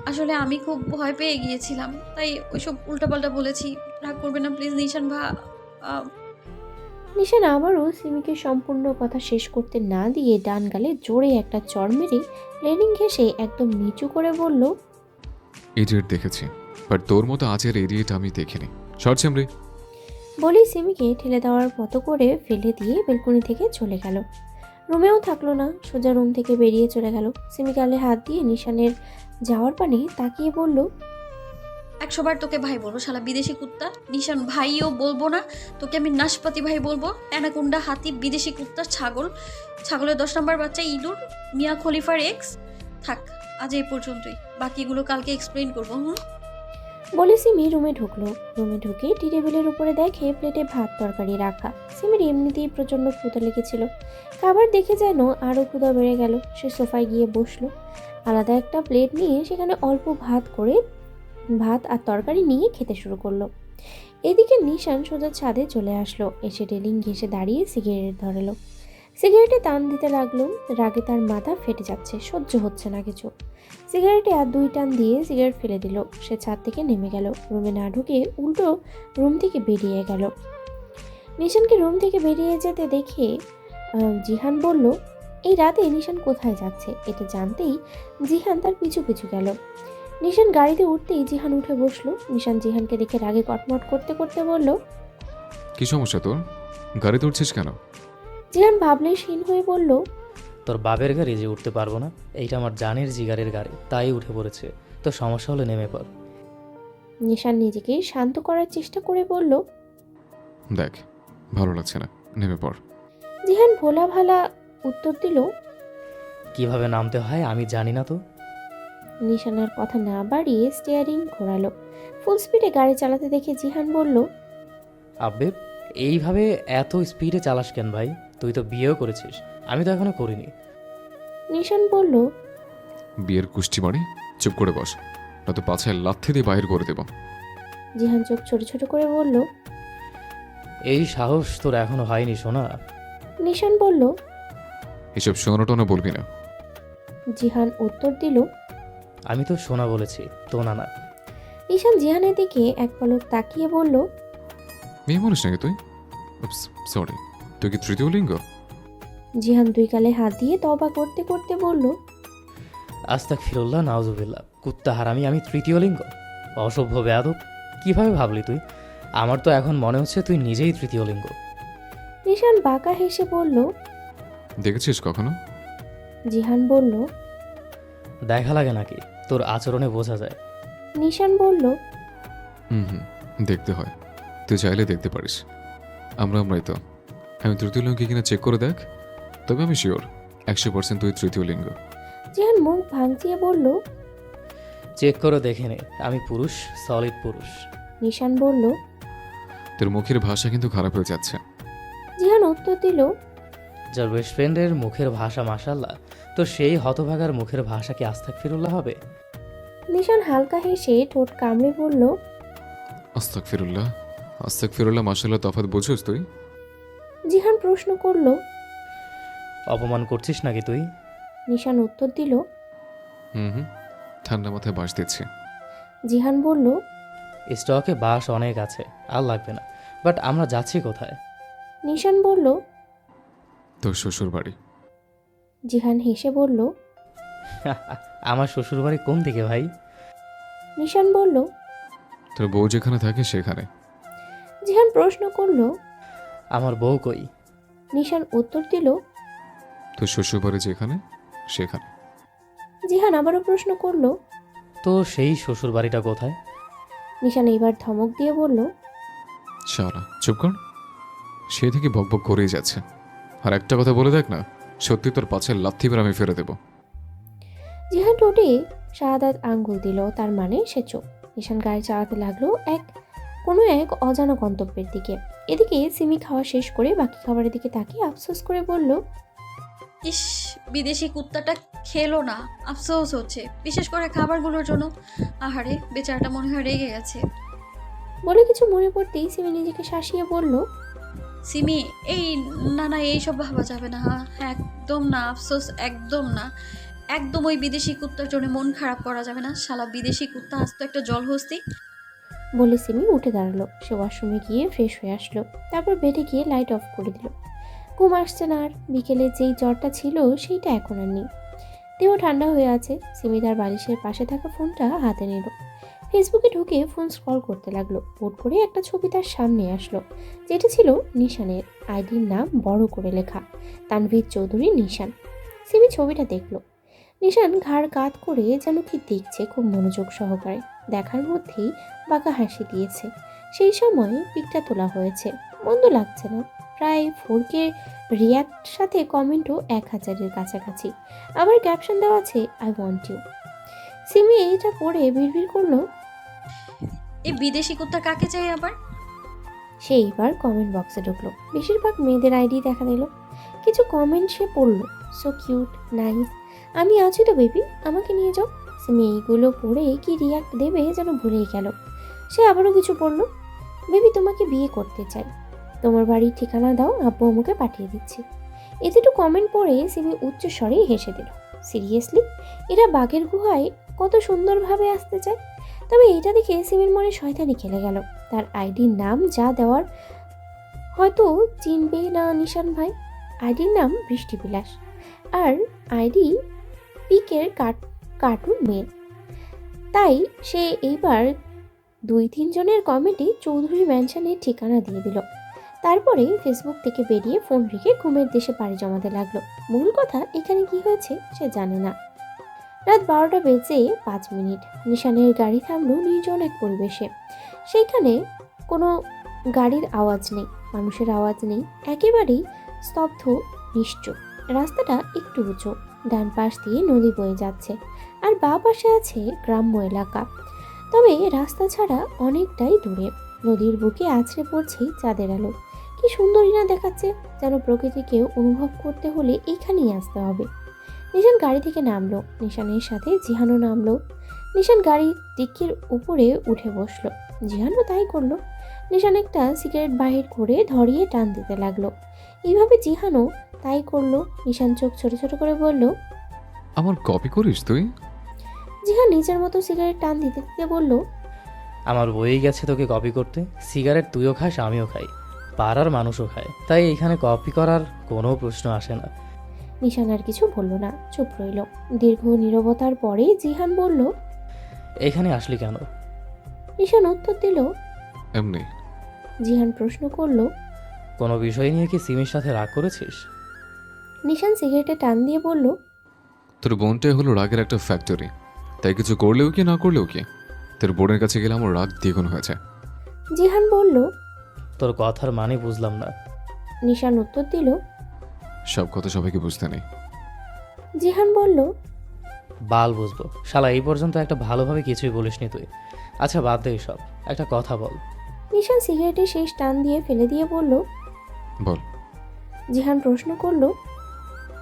আসলে আমি খুব ভয় পেয়ে গিয়েছিলাম, তাই ওইসব উল্টাপাল্টা বলেছি। রাগ করবে না প্লিজ নিশান ভা। নিশান আবারও সিমিকে সম্পূর্ণ কথা শেষ করতে না দিয়ে ডান গালে জোরে একটা চড় মেরে রেলিং ঘেঁষে একদম নিচু করে বলল, ইডিয়েট দেখেছি, বাট তোর মতো আজের ইডিয়েট আমি দেখিনি। শর্ট চামড়ি। বলি সিমিকে ঠেলে দেওয়ার মতো করে ফেলে দিয়ে বেলকনি থেকে চলে গেল। রুমেও থাকলো না, সোজা রুম থেকে বেরিয়ে চলে গেল। সিমি গালে হাত দিয়ে নিশানের যাওয়ার পানে তাকিয়ে বলল, 100 বার তোকে ভাই বলবো, শালা বিদেশি কুত্তা। নিশান ভাইও বলবো না, তোকে আমি নাশপাতি ভাই বলবো। অ্যানাকোন্ডা, হাতি, বিদেশি কুত্তা, ছাগল, ছাগলের 10 নম্বর বাচ্চা, ইঁদুর, মিয়া খলিফার এক্স। থাক, আজ এই পর্যন্তই, বাকিগুলো কালকে এক্সপ্লেইন করবো। বলে সিমি রুমে ঢুকলো। রুমে ঢুকে টি টেবিলের উপরে দেখে প্লেটে ভাত তরকারি রাখা। সিমির এমনিতেই প্রচণ্ড ক্ষুধা লেগেছিল। খাবার দেখে যেন আরও ক্ষুধা বেড়ে গেল। সে সোফায় গিয়ে বসলো। আলাদা একটা প্লেট নিয়ে সেখানে অল্প ভাত আর তরকারি নিয়ে খেতে শুরু করলো। এদিকে নিশান সোজা ছাদে চলে আসলো। এসে রেলিং ঘেঁষে দাঁড়িয়ে সিগারেট ধরালো। সিগারেটে টান দিতে লাগলো। রাগে তার মাথা ফেটে যাচ্ছে, সহ্য হচ্ছে না কিছু। সিগারেটে আর 2 টান দিয়ে সিগারেট ফেলে দিল। সে ছাদ থেকে নেমে গেল। রুমে না ঢুকে উল্টো রুম থেকে বেরিয়ে গেল। নিশানকে রুম থেকে বেরিয়ে যেতে দেখে জিহান বলল, এই রাতে নিশান কোথায় যাচ্ছে? এটা জানতেই জিহান তার পিছু পিছু গেল। নিশান গাড়িতে উঠতেই জিহান উঠে বসলো। নিশান জিহানকে দেখে রাগে কটমট করতে করতে বলল, কি সমস্যা তোর? গাড়িতে উঠছিস কেন? জিহান ভাবলেশহীন হয়ে বলল, তোর বাপের গাড়ি যে উঠতে পারবো না, এইটা আমার জানের জিগারের গাড়ি, তাই উঠে পড়েছে। তো সমস্যা হলে নেমে পড়। নিশান নিজেকে শান্ত করার চেষ্টা করে বলল, দেখ, ভালো লাগছে না, নেমে পড়। জিহান ভোলা ভালা উত্তর দিল, কিভাবে নামতে হয় আমি জানি না তো। নিশানার কথা না বাড়িয়ে স্টিয়ারিং ঘোরালো। ফুল স্পিডে গাড়ি চালাতে দেখে জিহান বলল, আব্বে, এইভাবে এত স্পিডে চালাস কেন ভাই? তুই তো বিয়েও করেছিস, আমি তো এখনো করিনি। নিশান বলল, বিয়ের কুষ্টি মারি, চুপ করে বস, নয়তো পাছায় লাথি দিয়ে বাহির করে দেব। জিহান চোখ ছোট ছোট করে বলল, এই সাহস তোর এখনো হয়নি সোনা। নিশান বলল, এসব শোনাটোনা বলবি না। জিহান উত্তর দিল, আমি তো সোনা বলেছি, তো না না। নিশান জিহানের দিকে এক পলক তাকিয়ে বলল, মেয়ে মানুষ নাকি তুই? সরি, তুই কি তৃতীয় লিঙ্গ? জিহান 2 গালে হাত দিয়ে তওবা করতে করতে বলল, আস্তাগফিরুল্লাহ, নাউজুবিল্লাহ। কুত্তা হারামি, আমি তৃতীয় লিঙ্গ? অসভ্য বেয়াদব, কিভাবে ভাবলি তুই? আমার তো এখন মনে হচ্ছে তুই নিজেই তৃতীয় লিঙ্গ। নিশান বাঁকা হেসে বলল, দেখেছিস কখনো? জিহান বলল, দেখা লাগে নাকি? তোর আচরণে বোঝা যায়। নিশান বলল, হুম, দেখতে হয়। তুই চাইলে দেখতে পারিস। আমরাই তো। আমি তৃতীয় লিঙ্গ কিনা চেক করে দেখ। তবে আমি শিওর 100% তুই তৃতীয় লিঙ্গ। জিহান মুখ ভাঙচিয়ে বলল। চেক করে দেখে নে, আমি পুরুষ, সলিড পুরুষ। নিশান বলল। তোর মুখের ভাষা কিন্তু খারাপ হয়ে যাচ্ছে। জিহান উত্তর দিল, যার বেস্ট ফ্রেন্ডের মুখের ভাষা মাশাল্লাহ, তো সেই হতভাগার মুখের ভাষা কি আস্তাগফিরুল্লাহ হবে? নিশান হালকা হেসে ঠোঁট কামড়ে বলল, আস্তাগফিরুল্লাহ মাশাআল্লাহ তফাৎ বুঝছিস তুই? জিহান প্রশ্ন করল। অপমান করছিস নাকি তুই? নিশান উত্তর দিল। হুম, ঠান্ডা মাথায় বাস দিচ্ছি। জিহান বলল, স্টকে বাস অনেক আছে, আর লাগবে না, বাট আমরা যাচ্ছি কোথায়? নিশান বলল। তোর শ্বশুর বাড়ি। জিহান হেসে বলল। আমার শ্বশুরবাড়ি কোন দিকে ভাই? নিশান বলল। তোর বউ যেখানে থাকে সেখানে। জিহান প্রশ্ন করল। আমার বউ কই? নিশান উত্তর দিল। তোর শ্বশুর বাড়ি যেখানে সেখানে। জিহান আবারও প্রশ্ন করল। তো সেই শ্বশুর বাড়িটা কোথায়? নিশান এইবার ধমক দিয়ে বলল, শালা চুপ কর। সে থেকে বকবক করেই যাচ্ছে। আর একটা কথা বলে দেখ না, সত্যি তোর পাছে লাথি মেরে আমি ফেলে দেব। জিহান ঠোঁটে শাহাদাত আঙ্গুল দিল, তার মানে সে চোখ। নিশান গাড়ি চালাতে লাগলো কোনো এক অজানা গন্তব্যের দিকে। এদিকে সিমি খাওয়া শেষ করে বাকি খাবারের দিকে তাকিয়ে আফসোস করে বলল, ইস, বিদেশি কুত্তাটা খেলো না, আফসোস হচ্ছে, বিশেষ করে খাবারগুলোর জন্য। আহারে, বেচারাটা মনে হয় রেগে গেছে। বলে কিছু মনে পড়তেই সিমি নিজেকে শাসিয়ে বলল, সিমি, এই না এইসব ভাবা যাবে না। একদম না, আফসোস একদম না, একদম ওই বিদেশি কুত্তার জন্য মন খারাপ করা যাবে না। শালা বিদেশি কুত্তা আসতো একটা জলহস্তি। বলে সিমি উঠে দাঁড়ালো। সে ওয়াশরুমে গিয়ে ফ্রেশ হয়ে আসলো, তারপর বেডে গিয়ে লাইট অফ করে দিল। ঘুম আসছে না আর। বিকেলে যেই জ্বরটা ছিল সেইটা এখন আর নেই। দেহ ঠান্ডা হয়ে আছে। সিমি তার বালিশের পাশে থাকা ফোনটা হাতে নিল। ফেসবুকে ঢুকে ফোন স্ক্রল করতে লাগলো। হুট করে একটা ছবি তার সামনে আসলো, যেটা ছিল নিশানের। আইডির নাম বড় করে লেখা, তানভীর চৌধুরী নিশান। সিমি ছবিটা দেখলো। নিশান ঘাড় কাত করে যেন কি দেখছে খুব মনোযোগ সহকারে। দেখার মধ্যেই বাঁকা হাসি দিয়েছে। সেই সময় পিকটা তোলা হয়েছে, মন্দ লাগছে না। প্রায় 4K রিয়াক্ট, সাথে কমেন্টও 1000-এর কাছাকাছি। আবার ক্যাপশন দেওয়া আছে, আই ওয়ান্ট ইউ। সিমি এইটা পড়ে বিড়বিড় করলো, এই বিদেশি কুত্তা কাকে চাই আবার? সে এইবার কমেন্ট বক্সে ঢুকলো। বেশিরভাগ মেয়েদের আইডি দেখা দিল। কিছু কমেন্ট সে পড়লো, সো কিউট, নাইস, আমি আছি তো বেবি, আমাকে নিয়ে যাও। সিমি এইগুলো পড়ে কি রিয়াক্ট দেবে যেন ভুলেই গেল। সে আবারও কিছু পড়লো, বেবি তোমাকে বিয়ে করতে চাই, তোমার বাড়ির ঠিকানা দাও, আব্বু আমাকে পাঠিয়ে দিচ্ছি। এতটুকু কমেন্ট পড়ে সিমি উচ্চ স্বরে হেসে দিল। সিরিয়াসলি, এরা বাঘের গুহায় কত সুন্দরভাবে আসতে চায়। তবে এটা দেখে সিমির মনে শয়তানি খেলে গেল। তার আইডির নাম যা দেওয়ার হয়তো চিনবে না নিশান ভাই। আইডির নাম বৃষ্টি বিলাস, আর আইডি পিকের কার্টুন মেয়ে। তাই সে এইবার 2-3 জনের কমেন্টে চৌধুরী ম্যানশনের ঠিকানা দিয়ে দিল। তারপরে ফেসবুক থেকে বেরিয়ে ফোন রেখে ঘুমের দেশে পাড়ি জমাতে লাগলো। মূল কথা এখানে কি হয়েছে সে জানে না। রাত 12টা বেজে 5 মিনিট। নিশানের গাড়ি থামলো নির্জন এক পরিবেশে। সেইখানে কোনো গাড়ির আওয়াজ নেই, মানুষের আওয়াজ নেই, একেবারেই স্তব্ধ, নিশ্চুপ। রাস্তাটা একটু উঁচু, ডান পাশ দিয়ে নদী বয়ে যাচ্ছে, আর বাঁ পাশে আছে গ্রাম্য এলাকা। তবে রাস্তা ছাড়া অনেকটাই দূরে। নদীর বুকে আছড়ে পড়ছে চাঁদের আলো। কি সুন্দরই না দেখাচ্ছে, যেন প্রকৃতিকে অনুভব করতে হলে এখানেই আসতে হবে। নিশান গাড়ি থেকে নামলো, নিশানের সাথে জিহানও নামলো। নিশান গাড়ির ডিক্কির উপরে উঠে বসলো, জিহানও তাই করলো। নিশান একটা সিগারেট বাহির করে ধরিয়ে টান দিতে লাগলো। এইভাবে জিহানও তাই করলো। নিশান চোখ ছোট ছোট করে বলল, আমার কপি করিস তুই? জিহান নিজের মতো সিগারেট টান দিতে দিতে বলল, আমার বই গেছে তোকে কপি করতে। সিগারেট তুইও খাস, আমিও খাই, পাড়ার মানুষও খায়, তাই এখানে কপি করার কোনো প্রশ্ন আসে না। নিশান আর কিছু বলল না, চুপ রইল। দীর্ঘ নীরবতার পরে জিহান বলল, এখানে আসলি কেন? নিশান উত্তর দিল, এমনি। জিহান প্রশ্ন করল, কোনো বিষয় নিয়ে কি সিমির সাথে রাগ করেছিস? নিশান সিগারেটে টান দিয়ে বলল, তোর বোনটাই হলো রাগের একটা ফ্যাক্টরি, তাই কিছু করলেও কি না করলেও কি, তোর বোনের কাছে গেলে আমার রাগ দ্বিগুণ হয়েছে। জিহান বলল। তোর কথার মানে বুঝলাম না। নিশান উত্তর দিল। সব কথা সবাইকে বুঝতে নেই। জিহান বলল। বাল বুঝবো শালা, এই পর্যন্ত একটা ভালোভাবে কিছুই বলিসনি তুই। আচ্ছা বাদ দে সব, একটা কথা বল। নিশান সিগারেটের শেষ টান দিয়ে ফেলে দিয়ে বলল। বল। জিহান প্রশ্ন করল।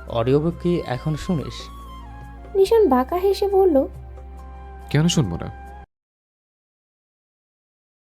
অডিও বুক কি এখন শুনিস? নিশান বাঁকা হেসে বলল। কেন শুনবো না?